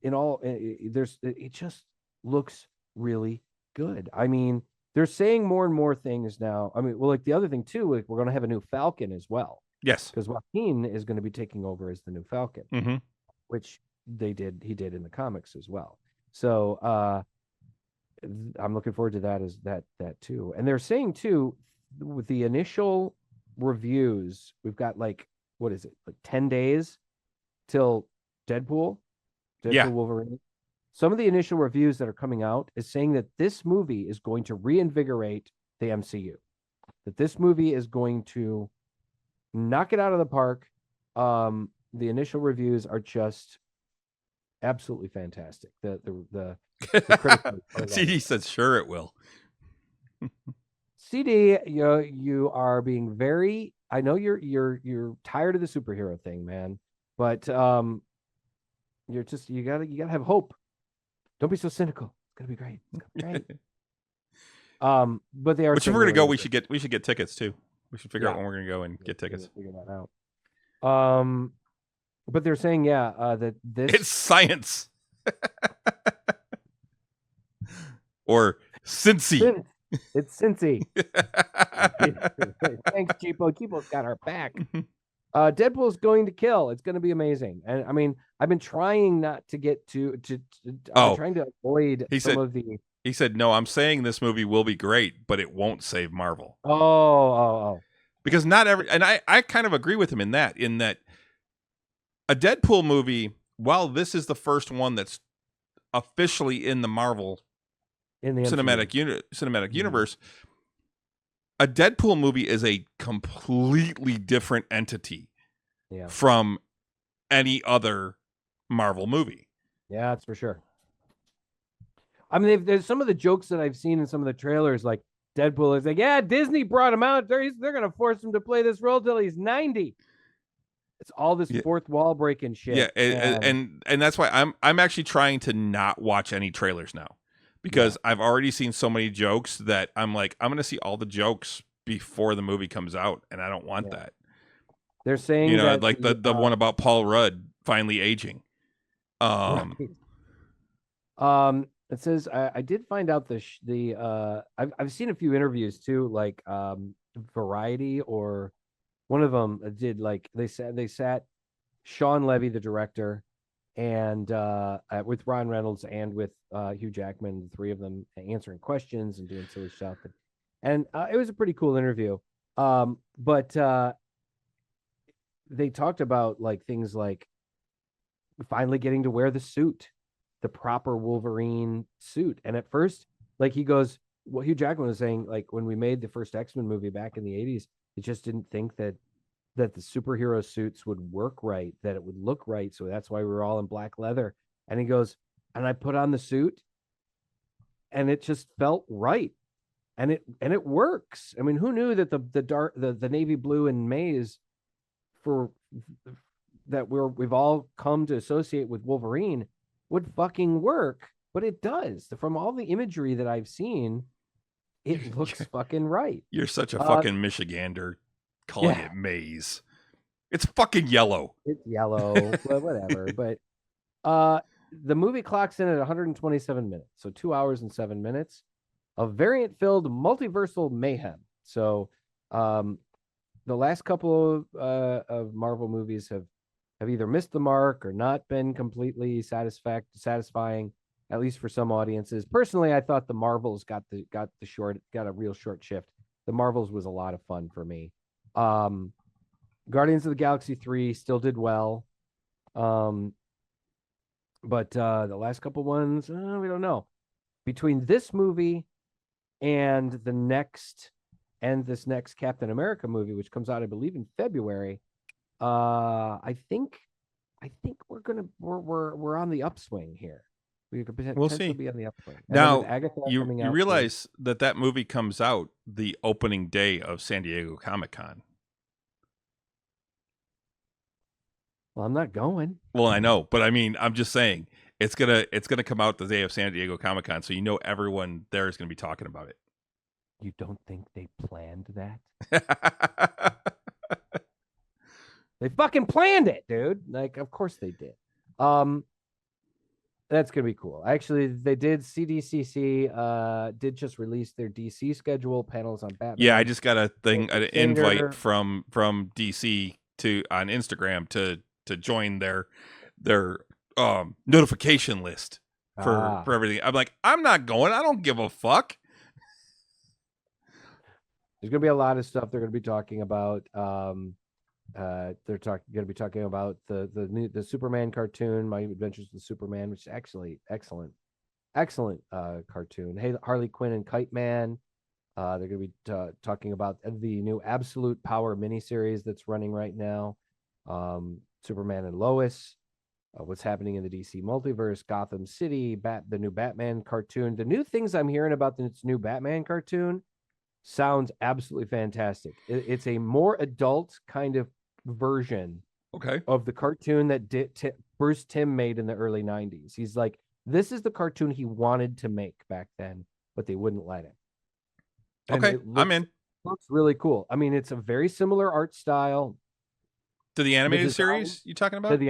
it just looks really good. I mean, they're saying more and more things now. I mean, well, like the other thing too, like we're going to have a new Falcon as well. Yes, because Joaquin is going to be taking over as the new Falcon, which he did in the comics as well. So I'm looking forward to that too. And they're saying too, with the initial reviews, we've got like, what is it, like 10 days till Deadpool Wolverine. Some of the initial reviews that are coming out is saying that this movie is going to reinvigorate the MCU, that this movie is going to knock it out of the park. The initial reviews are just absolutely fantastic. The CD says sure it will. CD, you are being very, I know you're tired of the superhero thing, man, but you gotta have hope. Don't be so cynical. It's gonna be great. It's gonna be great. But they are. Which if we're gonna go, we should get tickets too. We should figure out when we're gonna go and get tickets. Figure that out. But they're saying, that this it's science. Or Cincy. It's Cincy. Thanks, Cheapo. Cheapo's got our back. Deadpool's going to kill. It's going to be amazing. And I mean, I've been trying not to get trying to avoid He said, no, I'm saying this movie will be great, but it won't save Marvel. Oh. Because not every, and I kind of agree with him in that a Deadpool movie, while this is the first one that's officially in the Marvel cinematic universe, a Deadpool movie is a completely different entity from any other Marvel movie. Yeah, that's for sure. I mean, there's some of the jokes that I've seen in some of the trailers, like Deadpool is like, yeah, Disney brought him out. They're going to force him to play this role till he's 90. It's all this fourth wall breaking shit. Yeah, and that's why I'm actually trying to not watch any trailers now. Because I've already seen so many jokes that I'm like, I'm going to see all the jokes before the movie comes out, and I don't want that. They're saying that like the one about Paul Rudd finally aging. It says I did find out I've seen a few interviews too, like Variety or one of them did, like they sat Sean Levy, the director, and with Ron Reynolds and with Hugh Jackman, the three of them answering questions and doing silly stuff, and it was a pretty cool interview. But they talked about like things like finally getting to wear the suit, the proper Wolverine suit, and at first, like he goes, what Hugh Jackman was saying, like when we made the first X-Men movie back in the '80s, he just didn't think that the superhero suits would work right, that it would look right. So that's why we were all in black leather. And he goes, and I put on the suit and it just felt right. And it works. I mean, who knew that the navy blue and maize that we've all come to associate with Wolverine would fucking work, but it does. From all the imagery that I've seen, it looks fucking right. You're such a fucking Michigander. Calling it maize. It's fucking yellow. It's yellow, but whatever. But the movie clocks in at 127 minutes. So 2 hours and 7 minutes of variant-filled multiversal mayhem. So the last couple of Marvel movies have either missed the mark or not been completely satisfying, at least for some audiences. Personally, I thought the Marvels got a real short shift. The Marvels was a lot of fun for me. Guardians of the Galaxy 3 still did well. But the last couple ones, we don't know. Between this movie and this next Captain America movie, which comes out, I believe, in February, I think we're on the upswing here. We could potentially be on the upswing. Now, you realize that movie comes out the opening day of San Diego Comic-Con. Well, I'm not going. Well, I know, but I mean, I'm just saying it's gonna come out the day of San Diego Comic-Con, so everyone there is gonna be talking about it. You don't think they planned that? They fucking planned it, dude. Like, of course they did. That's gonna be cool. Actually, they did. CDCC did just release their DC schedule, panels on Batman. Yeah, I just got an invite from DC on Instagram to join their notification list for everything. I'm like, I'm not going. I don't give a fuck. There's gonna be a lot of stuff they're gonna be talking about. They're going to be talking about the Superman cartoon, My Adventures with Superman, which is actually excellent cartoon. Hey, Harley Quinn and Kite Man. They're going to be talking about the new Absolute Power miniseries that's running right now. Superman and Lois. What's happening in the DC multiverse? Gotham City. The new Batman cartoon. The new things I'm hearing about this new Batman cartoon sounds absolutely fantastic. It's a more adult kind of version of the cartoon that Bruce Timm made in the early 90s. He's like, this is the cartoon he wanted to make back then, but they wouldn't let him. And Okay, I'm in. Looks really cool. I mean, it's a very similar art style To the animated design series you talking to about? the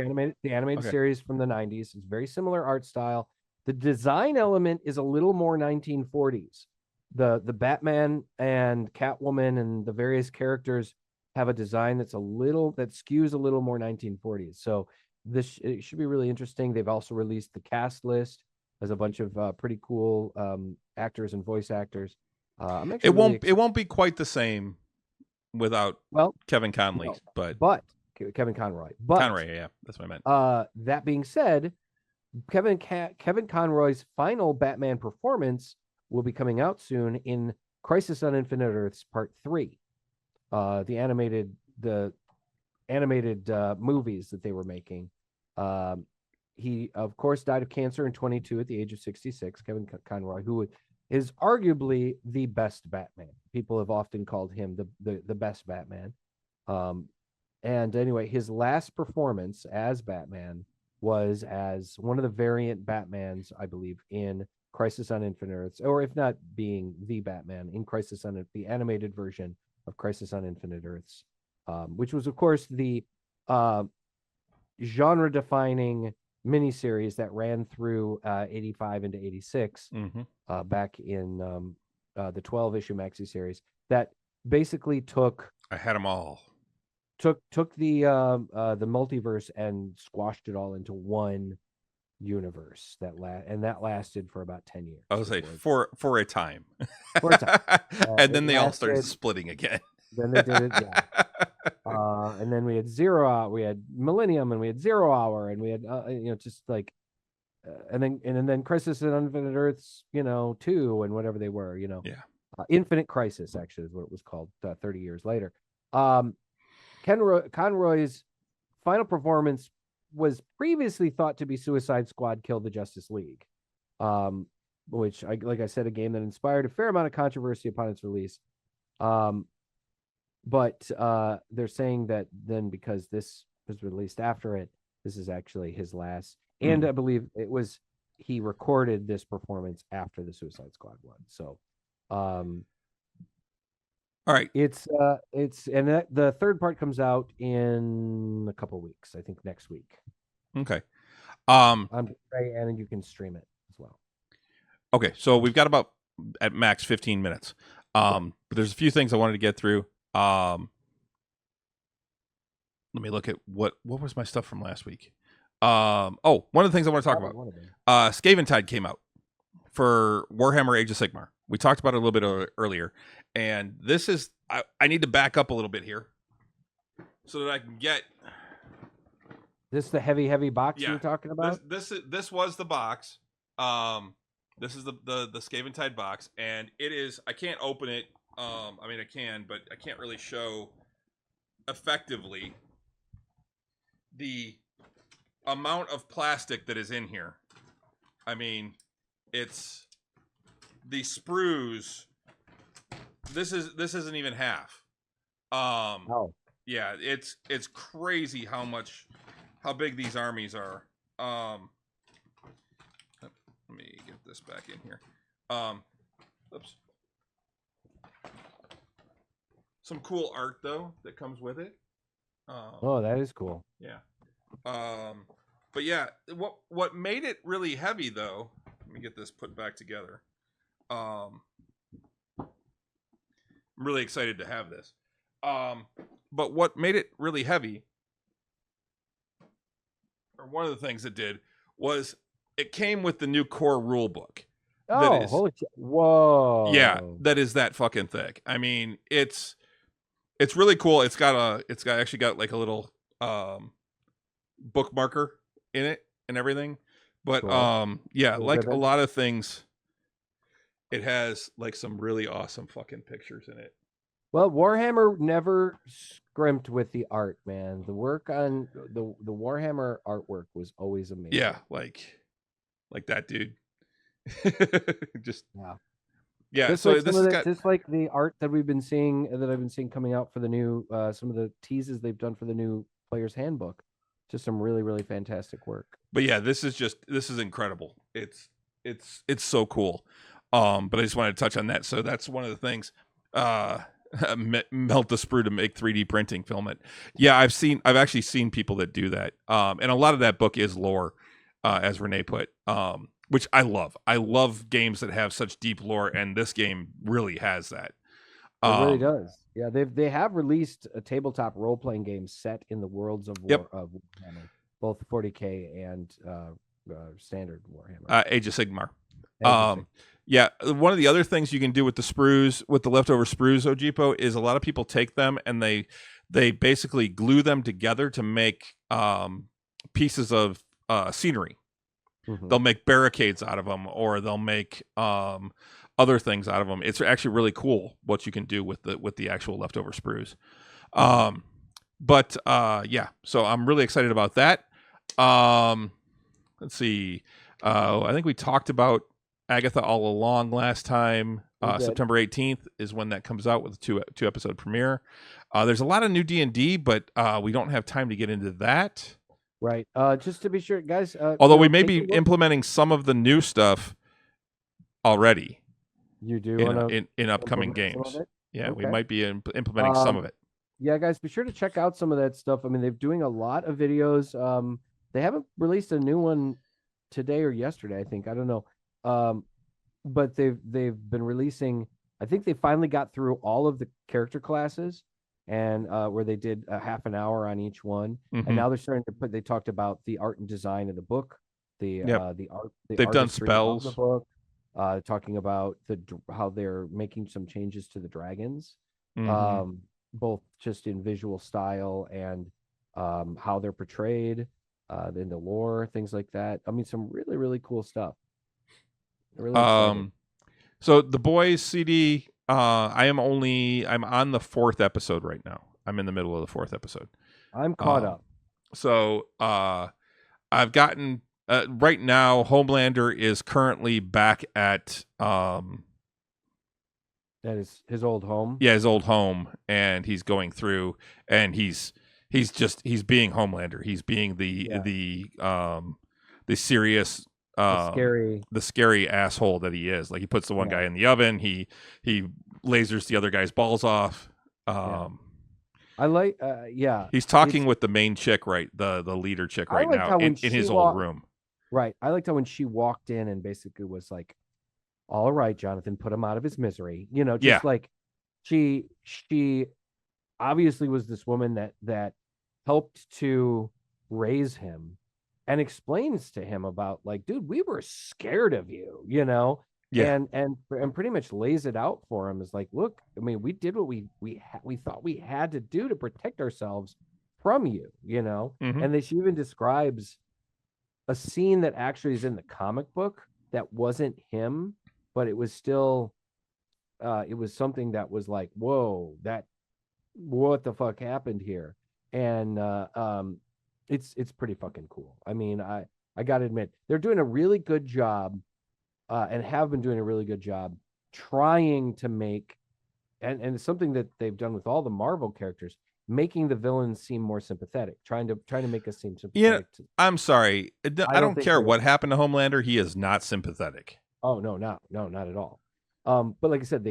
animated Okay. series from the 90s. It's very similar art style. The design element is a little more 1940s. The Batman and Catwoman and the various characters have a design that skews a little more 1940s. So it should be really interesting. They've also released the cast list as a bunch of pretty cool actors and voice actors. I'm actually It won't be quite the same without Kevin Conley, no, but Kevin Conroy. But Conroy, yeah, that's what I meant. That being said, Kevin Conroy's final Batman performance will be coming out soon in Crisis on Infinite Earths Part 3. The animated movies that they were making. He of course died of cancer in 22 at the age of 66. Kevin Conroy, who is arguably the best Batman. People have often called him the best Batman. And anyway, his last performance as Batman was as one of the variant Batmans, I believe, in Crisis on Infinite Earths, or if not being the Batman in the animated version of Crisis on Infinite Earths, which was, of course, the genre-defining miniseries that ran through 85 into 86, back in the 12-issue maxi series that basically took. I had them all. Took the multiverse and squashed it all into one universe that lasted for about 10 years. I would say for a time. For a time. And then they all started splitting again. Then they did it, yeah. And then we had we had Millennium, and we had Zero Hour, and we had just like, and then Crisis on Infinite Earths, 2 and whatever they were, Yeah. Infinite Crisis actually is what it was called 30 years later. Conroy's final performance was previously thought to be Suicide Squad Kill the Justice League, which, like I said, a game that inspired a fair amount of controversy upon its release. But they're saying that then, because this was released after it, this is actually his last. And I believe he recorded this performance after the Suicide Squad one. So, all right. It's the third part comes out in a couple weeks. I think next week. Okay. And you can stream it as well. Okay, so we've got about at max 15 minutes. But there's a few things I wanted to get through. Let me look at what was my stuff from last week. One of the things I want to talk about. Skaventide came out for Warhammer Age of Sigmar. We talked about it a little bit earlier, and this is I need to back up a little bit here so that I can get this the heavy box you're talking about. This was the box. This is the Skaventide box, and it is. I can't open it. I mean, I can, but I can't really show effectively the amount of plastic that is in here. I mean, it's the sprues. This isn't even half. Yeah, it's crazy how big these armies are. Let me get this back in here. Oops. Some cool art though that comes with it. That is cool. Yeah. But yeah, what made it really heavy though? Let me get this put back together. I'm really excited to have this. But what made it really heavy, or one of the things it did, was it came with the new core rule book. Holy shit. Whoa. Yeah, that is that fucking thick. I mean, it's really cool. It's actually got like a little bookmarker in it and everything. But cool. Like a lot of things, it has like some really awesome fucking pictures in it. Well, Warhammer never scrimped with the art, man. The work on the Warhammer artwork was always amazing. Yeah, like that dude. Just yeah. Just like the art that I've been seeing coming out for the new some of the teases they've done for the new Player's Handbook. Just some really, really fantastic work. But yeah, this is incredible. It's so cool. But I just wanted to touch on that. So that's one of the things. melt the sprue to make 3D printing, film it. Yeah, I've actually seen people that do that. And a lot of that book is lore, as Renee put, which I love. I love games that have such deep lore, and this game really has that. It really does. Yeah, they have released a tabletop role playing game set in the worlds of of Warhammer, both 40K and standard Warhammer. Age of Sigmar. Yeah, one of the other things you can do with the sprues, with the leftover sprues, Ojipo, is a lot of people take them and they basically glue them together to make pieces of scenery. Mm-hmm. They'll make barricades out of them, or they'll make other things out of them. It's actually really cool what you can do with the actual leftover sprues. Yeah, so I'm really excited about that. Let's see. I think we talked about Agatha All Along last time. September 18th is when that comes out with a two episode premiere. There's a lot of new D&D, but we don't have time to get into that. Right. Just to be sure, guys. Although we may be implementing some of the new stuff already. You do in upcoming games. Yeah, okay. We might be implementing some of it. Yeah, guys, be sure to check out some of that stuff. I mean, they're doing a lot of videos. They haven't released a new one today or yesterday, I think. I don't know. But they've been releasing. I think they finally got through all of the character classes, and where they did a half an hour on each one. Mm-hmm. And now they're starting to put. They talked about the art and design of the book, the art. They've done spells. Of the book. Talking about how they're making some changes to the dragons, both just in visual style and how they're portrayed, in the lore, things like that. I mean, some really, really cool stuff. Really excited. So the boys CD, I'm on the 4th episode right now. I'm in the middle of the 4th episode. I'm caught up. So I've gotten. Right now, Homelander is currently back at that is his old home. Yeah, his old home, and he's going through, and he's being Homelander. He's being the serious, the scary asshole that he is. Like, he puts the one guy in the oven. He lasers the other guy's balls off. I like, He's talking with the main chick, right? The leader chick right now in his old room. Right. I liked how when she walked in and basically was like, all right, Jonathan, put him out of his misery. You know, just like she obviously was this woman that helped to raise him and explains to him about, like, dude, we were scared of you, you know? Yeah. And pretty much lays it out for him. Is like, look, I mean, we did what we thought we had to do to protect ourselves from you, you know? Mm-hmm. And she even describes a scene that actually is in the comic book that wasn't him, but it was still, it was something that was like, whoa, what the fuck happened here? And it's pretty fucking cool. I mean, I gotta admit, they're doing a really good job, and have been doing a really good job trying to make, and it's something that they've done with all the Marvel characters, making the villains seem more sympathetic, trying to make us seem sympathetic. Yeah, I'm sorry. I don't care what happened to Homelander. He is not sympathetic. Oh, no, not at all. But like I said,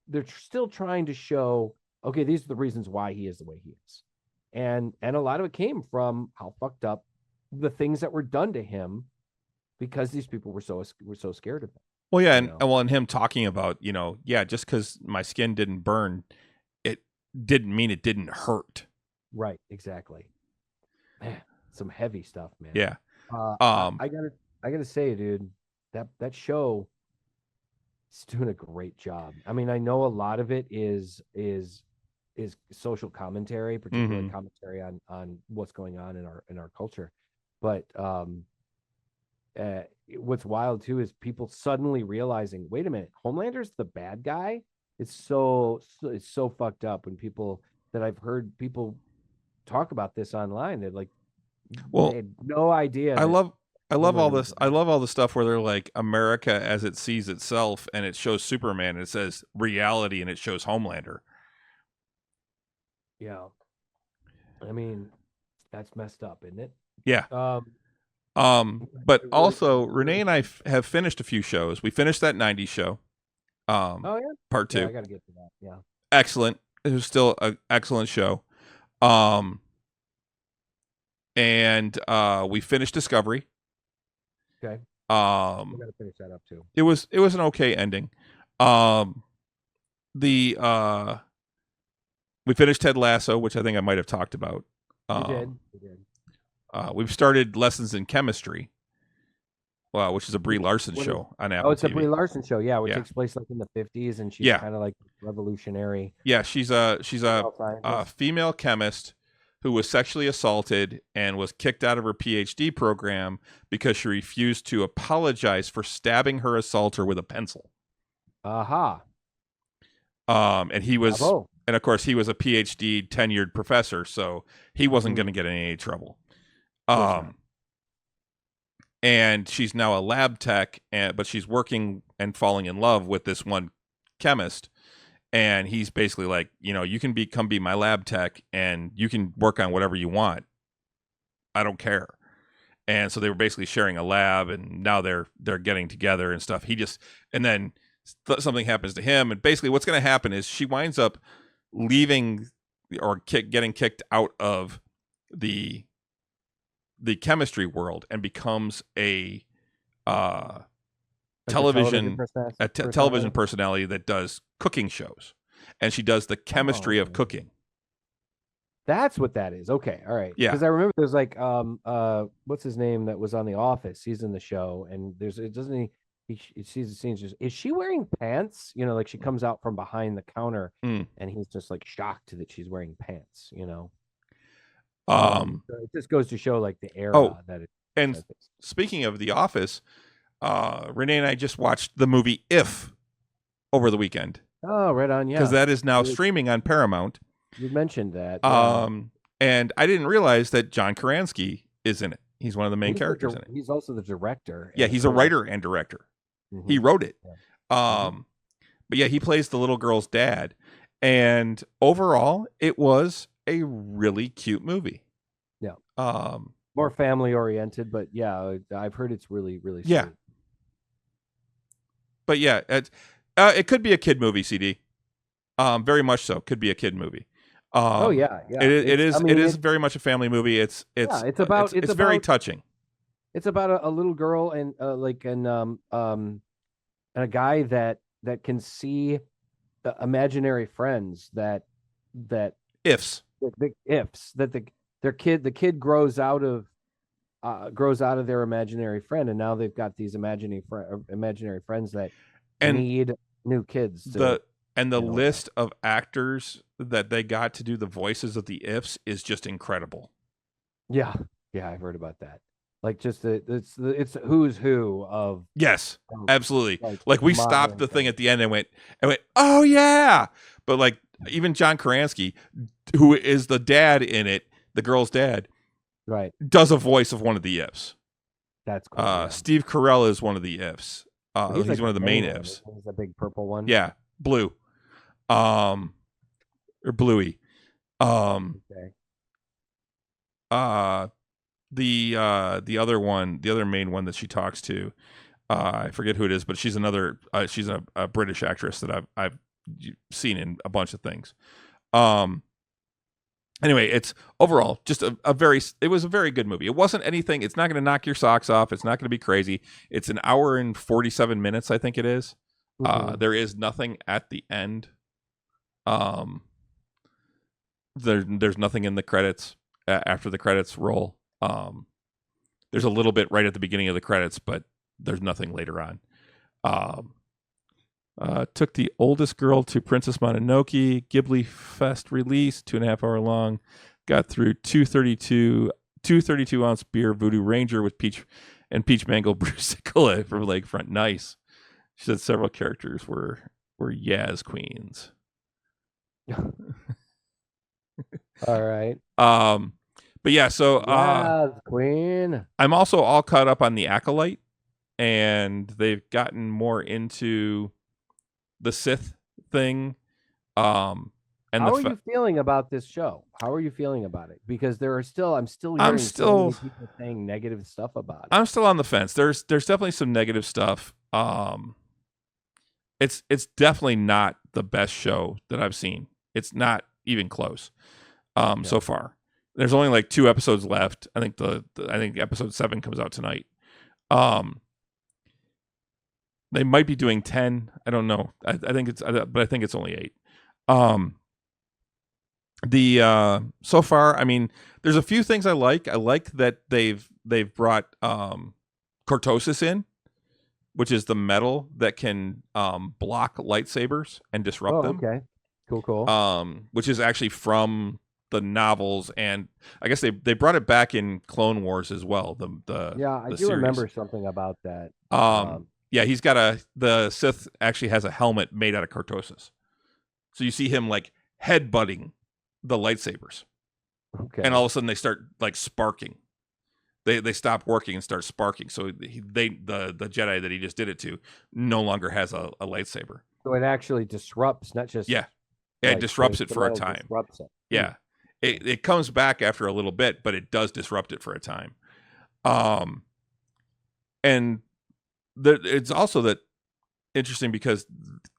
they're still trying to show, okay, these are the reasons why he is the way he is. And a lot of it came from how fucked up the things that were done to him, because these people were so scared of him. Well, yeah, and him talking about, just because my skin didn't burn, it didn't mean it didn't hurt. Right, exactly. Man, some heavy stuff, man. Yeah. I gotta say, dude, that show is doing a great job. I mean, I know a lot of it is social commentary, particularly commentary on what's going on in our culture, but what's wild too is people suddenly realizing, wait a minute, Homelander's the bad guy. It's so fucked up when people that I've heard people talk about this online. They're like, well, they had no idea. I love all this. I love all the stuff where they're like, America as it sees itself, and it shows Superman, and it says reality, and it shows Homelander. Yeah. I mean, that's messed up, isn't it? Yeah. But also, Renee and I have finished a few shows. We finished that 90s show. Oh, yeah? Part 2. I got to get to that. Yeah. excellent. It was still an excellent show. And we finished Discovery. Okay. We got to finish that up too. It was an okay ending. We finished Ted Lasso, which I think I might have talked about. You did. We've started Lessons in Chemistry, which is a Brie Larson show on Apple. Oh, it's TV. a Brie Larson show, yeah, which takes place like in the 50s, and she's kind of like revolutionary. Yeah, she's a female chemist who was sexually assaulted and was kicked out of her PhD program because she refused to apologize for stabbing her assaulter with a pencil. Aha. And he was, and of course, he was a PhD tenured professor, so he wasn't going to get in any trouble. And she's now a lab tech, but she's working and falling in love with this one chemist. And he's basically like, you can come be my lab tech and you can work on whatever you want. I don't care. And so they were basically sharing a lab, and now they're getting together and stuff. And then something happens to him. And basically what's going to happen is she winds up leaving or getting kicked out of the chemistry world and becomes a television personality that does cooking shows, and she does the chemistry of cooking. That's what that is. Okay, all right. Yeah, because I remember there's like what's his name that was on The Office? He's in the show, and he sees the scenes. Is she wearing pants? Like she comes out from behind the counter, and he's just like shocked that she's wearing pants. So it just goes to show like the era that it. And speaking of The Office, Renee and I just watched the movie If over the weekend. Oh, right on, yeah. Because that is now streaming on Paramount. You mentioned that. And I didn't realize that John Krasinski is in it. He's one of the main characters in it. He's also the director. Yeah, he's a writer and director. Mm-hmm. He wrote it. Yeah. But yeah, he plays the little girl's dad. And overall, it was a really cute movie. Yeah. More family oriented, but yeah, I've heard it's really, really sweet. Yeah. But yeah, it could be a kid movie, CD. Very much so. Could be a kid movie. Yeah. It is very much a family movie. It's very touching. It's about a little girl and a guy that can see imaginary friends that the kid grows out of their imaginary friend, and now they've got these imaginary friends that need new kids. The list of actors that they got to do the voices of the Ifs is just incredible. Yeah, I've heard about that. Like just it's who's who of. Yes, absolutely. Like we stopped the thing at the end and went, oh yeah. But like even John Krasinski, who is the dad in it, the girl's dad, right, does a voice of one of the Ifs. That's cool. Yeah. Steve Carell is one of the Ifs. He's one of the main Ifs. He's a big purple one. Yeah, blue. Or bluey. Okay. The other one, the other main one that she talks to, I forget who it is, but she's she's a British actress that I've seen in a bunch of things. Anyway, it's overall just it was a very good movie. It wasn't anything. It's not going to knock your socks off. It's not going to be crazy. It's an hour and 47 minutes, I think it is. Mm-hmm. There is nothing at the end. There's nothing in the credits after the credits roll. There's a little bit right at the beginning of the credits, but there's nothing later on. Took the oldest girl to Princess Mononoke, Ghibli Fest release, 2.5 hour long. Got through 232 ounce beer Voodoo Ranger with peach mango Brusicola from Lakefront. Nice. She said several characters were Yaz queens. All right. But yeah, so Queen. I'm also all caught up on The Acolyte, and they've gotten more into the Sith thing. And how are you feeling about this show? How are you feeling about it? Because I'm still hearing so many people saying negative stuff about it. I'm still on the fence. There's definitely some negative stuff. It's definitely not the best show that I've seen. It's not even close. So far. There's only like 2 episodes left. I think I think episode 7 comes out tonight. They might be doing 10. I don't know. I think it's only 8. So far, I mean, there's a few things I like. I like that they've brought cortosis in, which is the metal that can block lightsabers and disrupt them. Okay. Cool. Which is actually from the novels, and I guess they brought it back in Clone Wars as well. I do series. remember something about that. Yeah, the Sith actually has a helmet made out of cortosis, so you see him like headbutting the lightsabers, and all of a sudden they start like sparking. They stop working and start sparking. So the Jedi that he just did it to no longer has a lightsaber. So it actually disrupts, not just it disrupts it for a time. Disrupts it. Yeah. It comes back after a little bit, but it does disrupt it for a time. And it's also that interesting because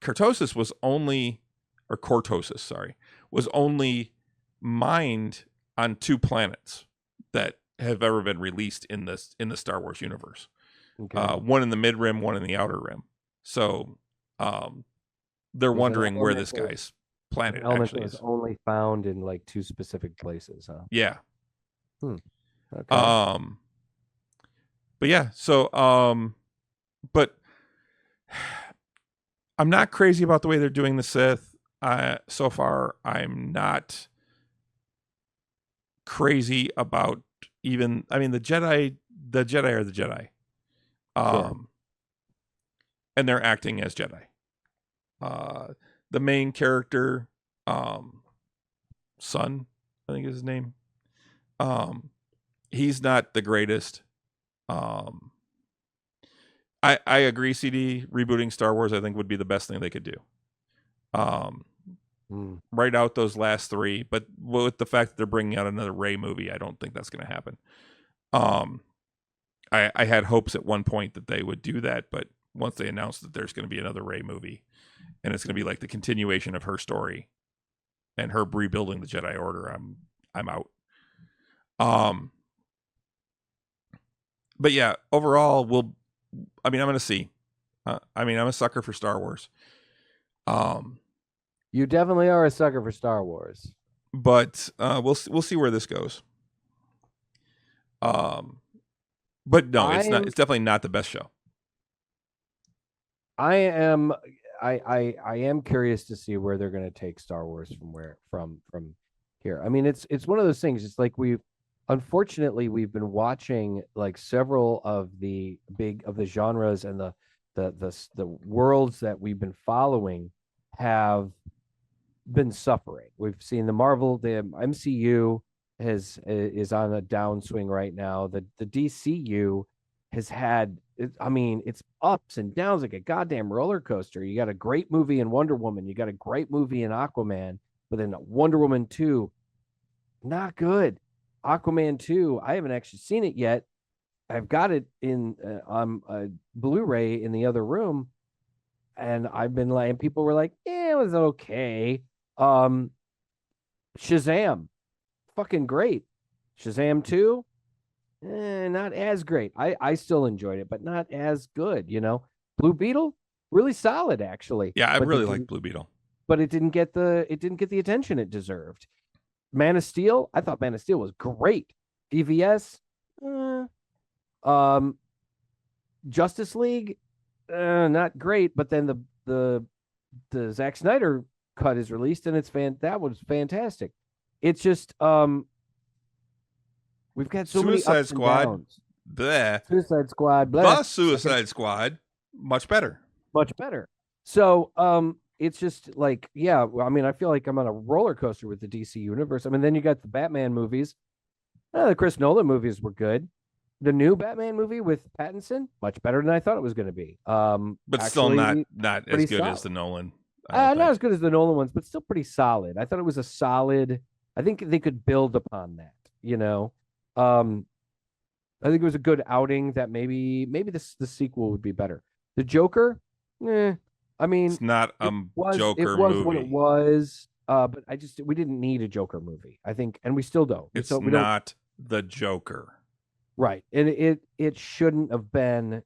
cortosis was only mined on 2 planets that have ever been released in the Star Wars universe. Okay. One in the mid rim, one in the outer rim. So they're wondering where this guy's planet actually is. Only found in like 2 specific places, huh? Yeah. Okay. But yeah, so but I'm not crazy about the way they're doing the Sith. So far, I'm not crazy about even. I mean, the Jedi are the Jedi, and they're acting as Jedi. The main character, Son, I think is his name. He's not the greatest. I agree, CD. Rebooting Star Wars, I think, would be the best thing they could do. Write out those last 3, but with the fact that they're bringing out another Rey movie, I don't think that's going to happen. I had hopes at one point that they would do that, but once they announced that there's going to be another Rey movie, and it's going to be like the continuation of her story and her rebuilding the Jedi Order, I'm out. But yeah, overall, I'm going to see. I'm a sucker for Star Wars. You definitely are a sucker for Star Wars. But we'll see where this goes. But no, it's not. It's definitely not the best show. I am curious to see where they're going to take Star Wars from here. I mean, it's one of those things. It's like unfortunately we've been watching like several of the genres and the worlds that we've been following have been suffering. We've seen the MCU is on a downswing right now. The DCU has had, it's ups and downs like a goddamn roller coaster. You got a great movie in Wonder Woman, you got a great movie in Aquaman, but then Wonder Woman 2, not good. Aquaman 2, I haven't actually seen it yet. I've got it in on Blu-ray in the other room, and I've been like, and people were like, "Yeah, it was okay." Shazam, fucking great. Shazam 2, not as great. I still enjoyed it, but not as good. Blue Beetle, really solid actually. Yeah, I really like Blue Beetle, but it didn't get the attention it deserved. Man of Steel, I thought Man of Steel was great. DVS, Justice League, not great. But then the Zack Snyder cut is released, and that was fantastic. It's just we've got so many ups and downs. Suicide Squad, the Suicide Squad, much better. So it's just like, yeah, I feel like I'm on a roller coaster with the DC universe. Then you got the Batman movies. The Chris Nolan movies were good. The new Batman movie with Pattinson, much better than I thought it was going to be. But still not as good as the Nolan. Not as good as the Nolan ones, but still pretty solid. I thought it was a solid. I think they could build upon that. I think it was a good outing. That maybe the sequel would be better. The Joker, I mean, It's not a Joker it was movie. what it was. But we didn't need a Joker movie. I think, and we still don't. It's we not the Joker. Right. It shouldn't have been.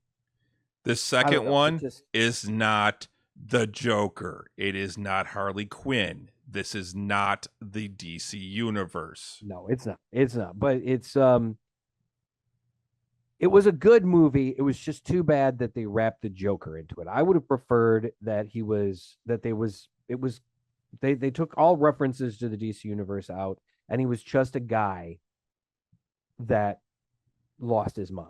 The second one is not the Joker. It is not Harley Quinn. This is not the DC universe. No, it's not. It's not. But it was a good movie. It was just too bad that they wrapped the Joker into it. I would have preferred that they took all references to the DC universe out, and he was just a guy that lost his mind.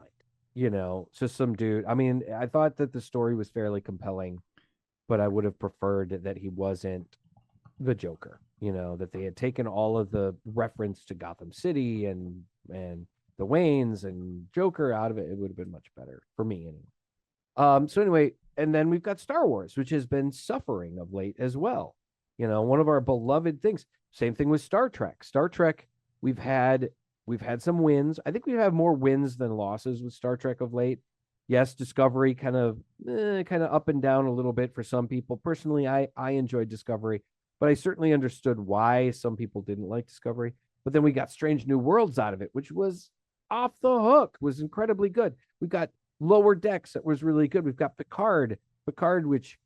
Just some dude. I mean, I thought that the story was fairly compelling, but I would have preferred that he wasn't the Joker. That they had taken all of the reference to Gotham City and the Waynes and Joker out of it. It would have been much better for me anyway. So anyway, and then we've got Star Wars, which has been suffering of late as well. One of our beloved things. Same thing with Star Trek. Star Trek, we've had some wins. I think we have more wins than losses with Star Trek of late. Yes, Discovery kind of up and down a little bit for some people. Personally, I enjoyed Discovery, but I certainly understood why some people didn't like Discovery. But then we got Strange New Worlds out of it, which was off the hook, was incredibly good. We got Lower Decks that was really good. We've got Picard, which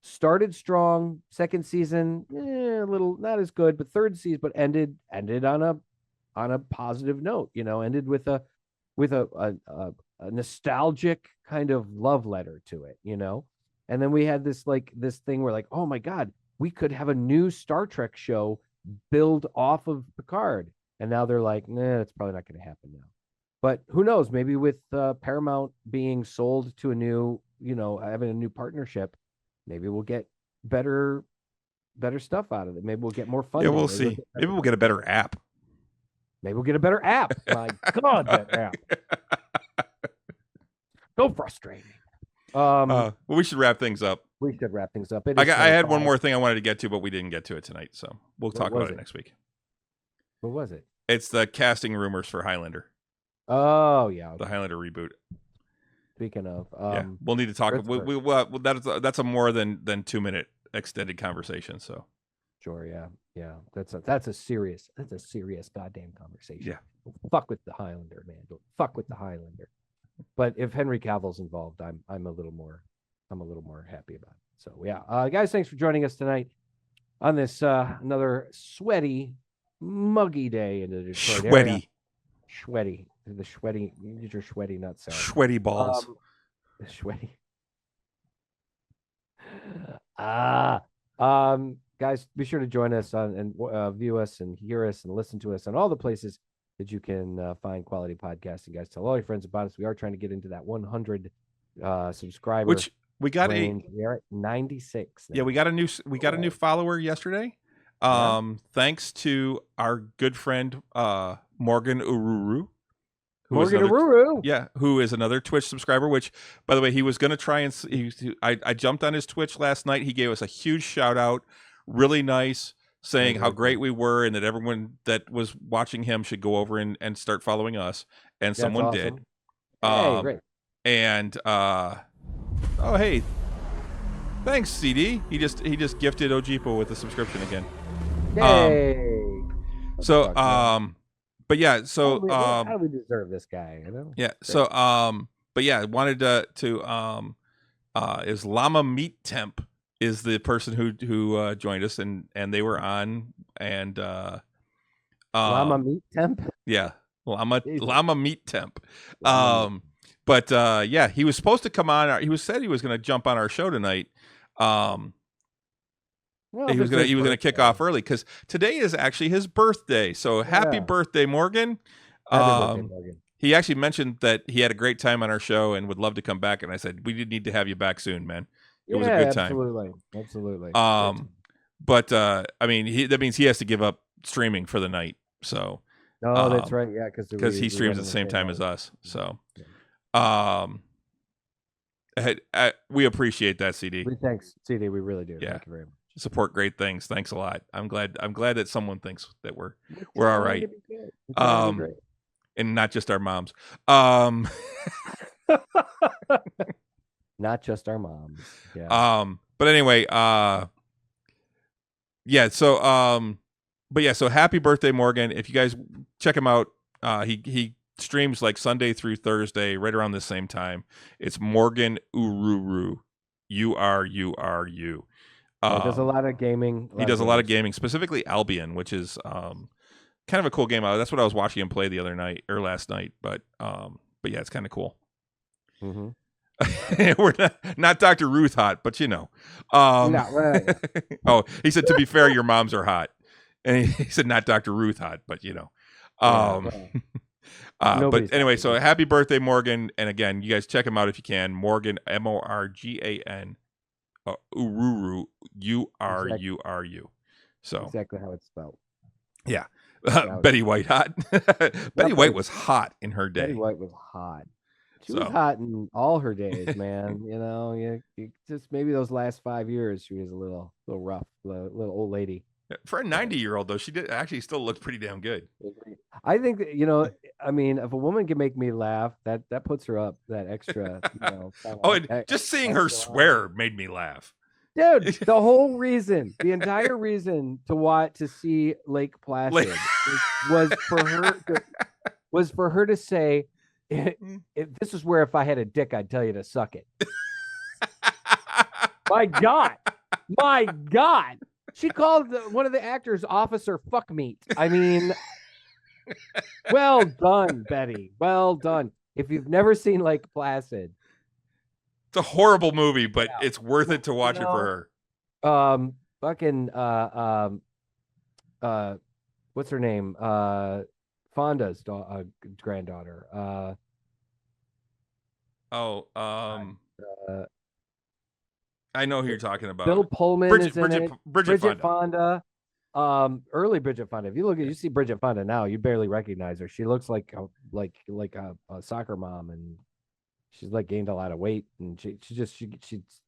started strong. Second season, a little not as good, but third season, but ended on a positive note. Ended with a nostalgic kind of love letter to it. And then we had this thing where oh my God, we could have a new Star Trek show build off of Picard. And now they're like, nah, it's probably not going to happen now. But who knows? Maybe with Paramount being sold to a new, having a new partnership, maybe we'll get better stuff out of it. Maybe we'll get more funding. Yeah, we'll see. Maybe we'll get a better app. Maybe we'll get a better app. My God, that app. So frustrating. Well, we should wrap things up. We should wrap things up. I had one more thing I wanted to get to, but we didn't get to it tonight. So we'll talk about it next week. What was it? It's the casting rumors for Highlander. Oh, yeah. Okay. The Highlander reboot. Speaking of, yeah, we'll need to talk. That's a more than 2-minute extended conversation. So, sure, yeah. That's a serious goddamn conversation. Yeah, don't fuck with the Highlander, man. Don't fuck with the Highlander. But if Henry Cavill's involved, I'm a little more happy about it. So yeah, guys, thanks for joining us tonight on this another sweaty, muggy day in the Detroit area. Sweaty. The sweaty, use your sweaty nuts. Sweaty balls. Sweaty. Guys, be sure to join us and view us and hear us and listen to us on all the places that you can find quality podcasting. Guys, tell all your friends about us. We are trying to get into that 100 subscriber. Which we got range. We're at 96. Now. Yeah, we got a new follower yesterday. Thanks to our good friend Morgan Ururu. Who is another Twitch subscriber, which, by the way, he was going to try and I jumped on his Twitch last night. He gave us a huge shout out, really nice, saying how great we were and that everyone that was watching him should go over and start following us. And that's someone awesome. Did. Hey, great. And hey, thanks, CD. He just gifted Ojipo with a subscription again. Yay. But yeah, so how do we deserve this guy? Yeah. So but yeah, wanted to is Llama Meat Temp is the person who joined us and they were on and Llama Meat Temp? Yeah. Llama Meat Temp. But yeah, he was supposed to come on. Said he was going to jump on our show tonight. Well, he was gonna kick off early because today is actually his birthday. So happy birthday, Morgan! Happy birthday, Morgan. He actually mentioned that he had a great time on our show and would love to come back. And I said we did need to have you back soon, man. It was a good time. Absolutely. But I mean, that means he has to give up streaming for the night. So that's right. Yeah, because he streams at the same time as us. So we appreciate that, CD. Thanks, CD. We really do. Yeah. Thank you very much. Support great things. Thanks a lot. I'm glad that someone thinks that we're all right. And not just our moms. Not just our moms. Yeah. But anyway, yeah. So but yeah. So happy birthday, Morgan! If you guys check him out, he streams like Sunday through Thursday, right around the same time. It's Morgan Ururu, Ururu. He does a lot of gaming. He does a lot of gaming, specifically Albion, which is kind of a cool game. That's what I was watching him play the other night or last night. But yeah, it's kind of cool. Mm-hmm. We're not Dr. Ruth hot, but you know. Right. Oh, he said, to be fair, your moms are hot. And he said, not Dr. Ruth hot, but you know. But anyway, so happy birthday, Morgan. And again, you guys check him out if you can. Morgan, Morgan, Ururu, Ururu. So exactly how it's spelled. Yeah. Betty White hot. Betty White was hot in her day. Betty White was hot. She was hot in all her days, man. You know, you just maybe those last 5 years she was a little rough, little old lady. For a 90-year-old though, she did actually still look pretty damn good. I think that, you know, I mean, if a woman can make me laugh, that puts her up that extra. You know, and just seeing her swear made me laugh. Dude, the whole reason, the entire reason to see Lake Placid was for her to say, this is where if I had a dick, I'd tell you to suck it. My God. She called one of the actors Officer Fuck Meat. I mean, well done, Betty. Well done. If you've never seen Lake Placid, it's a horrible movie, but it's worth it to watch it for her. What's her name? Fonda's granddaughter. I know who you're talking about. Bill Pullman is in it. Bridget Fonda. Early Bridget Fonda. If you see Bridget Fonda now, you barely recognize her. She looks like a soccer mom, and she's like gained a lot of weight, and she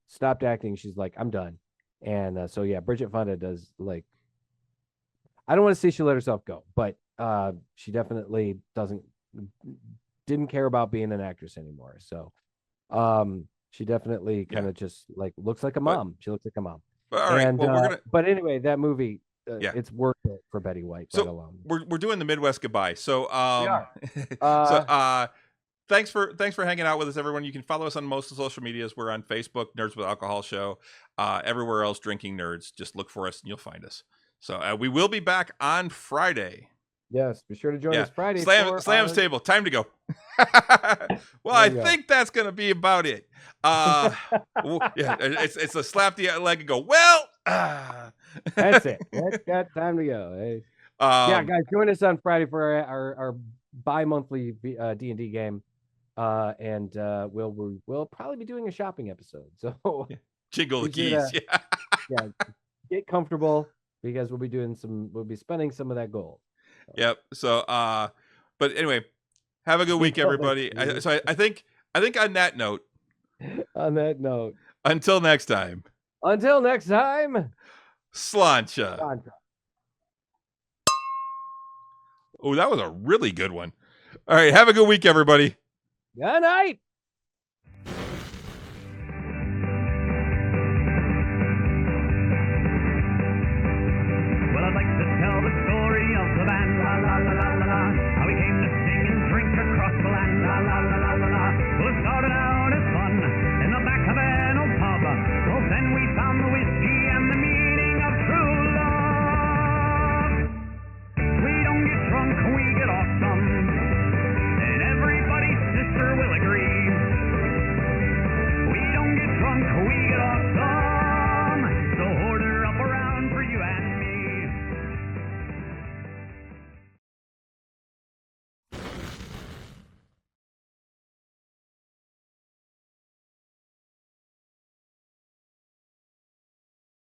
stopped acting. She's like, I'm done. And so yeah, Bridget Fonda does like. I don't want to say she let herself go, but she definitely didn't care about being an actress anymore. So she definitely kind of just like looks like a mom. She looks like a mom. All right. And, but anyway, that movie, it's worth it for Betty White. So we're doing the Midwest goodbye. So we are. Thanks for hanging out with us, everyone. You can follow us on most of the social medias. We're on Facebook, Nerds with Alcohol Show. Everywhere else, Drinking Nerds. Just look for us and you'll find us. So we will be back on Friday. Yes, be sure to join us Friday. Slam's table. Time to go. Well, I think that's gonna be about it. It's a slap the leg and go. Well, that's it. That's got time to go. Hey. Guys, join us on Friday for our bi-monthly D&D game, and we'll probably be doing a shopping episode. So jingle the keys. Get comfortable because we'll be spending some of that gold. Yep. So, but anyway, have a good week, everybody. I think on that note. Until next time. Sláinte. Oh, that was a really good one. All right. Have a good week, everybody. Good night.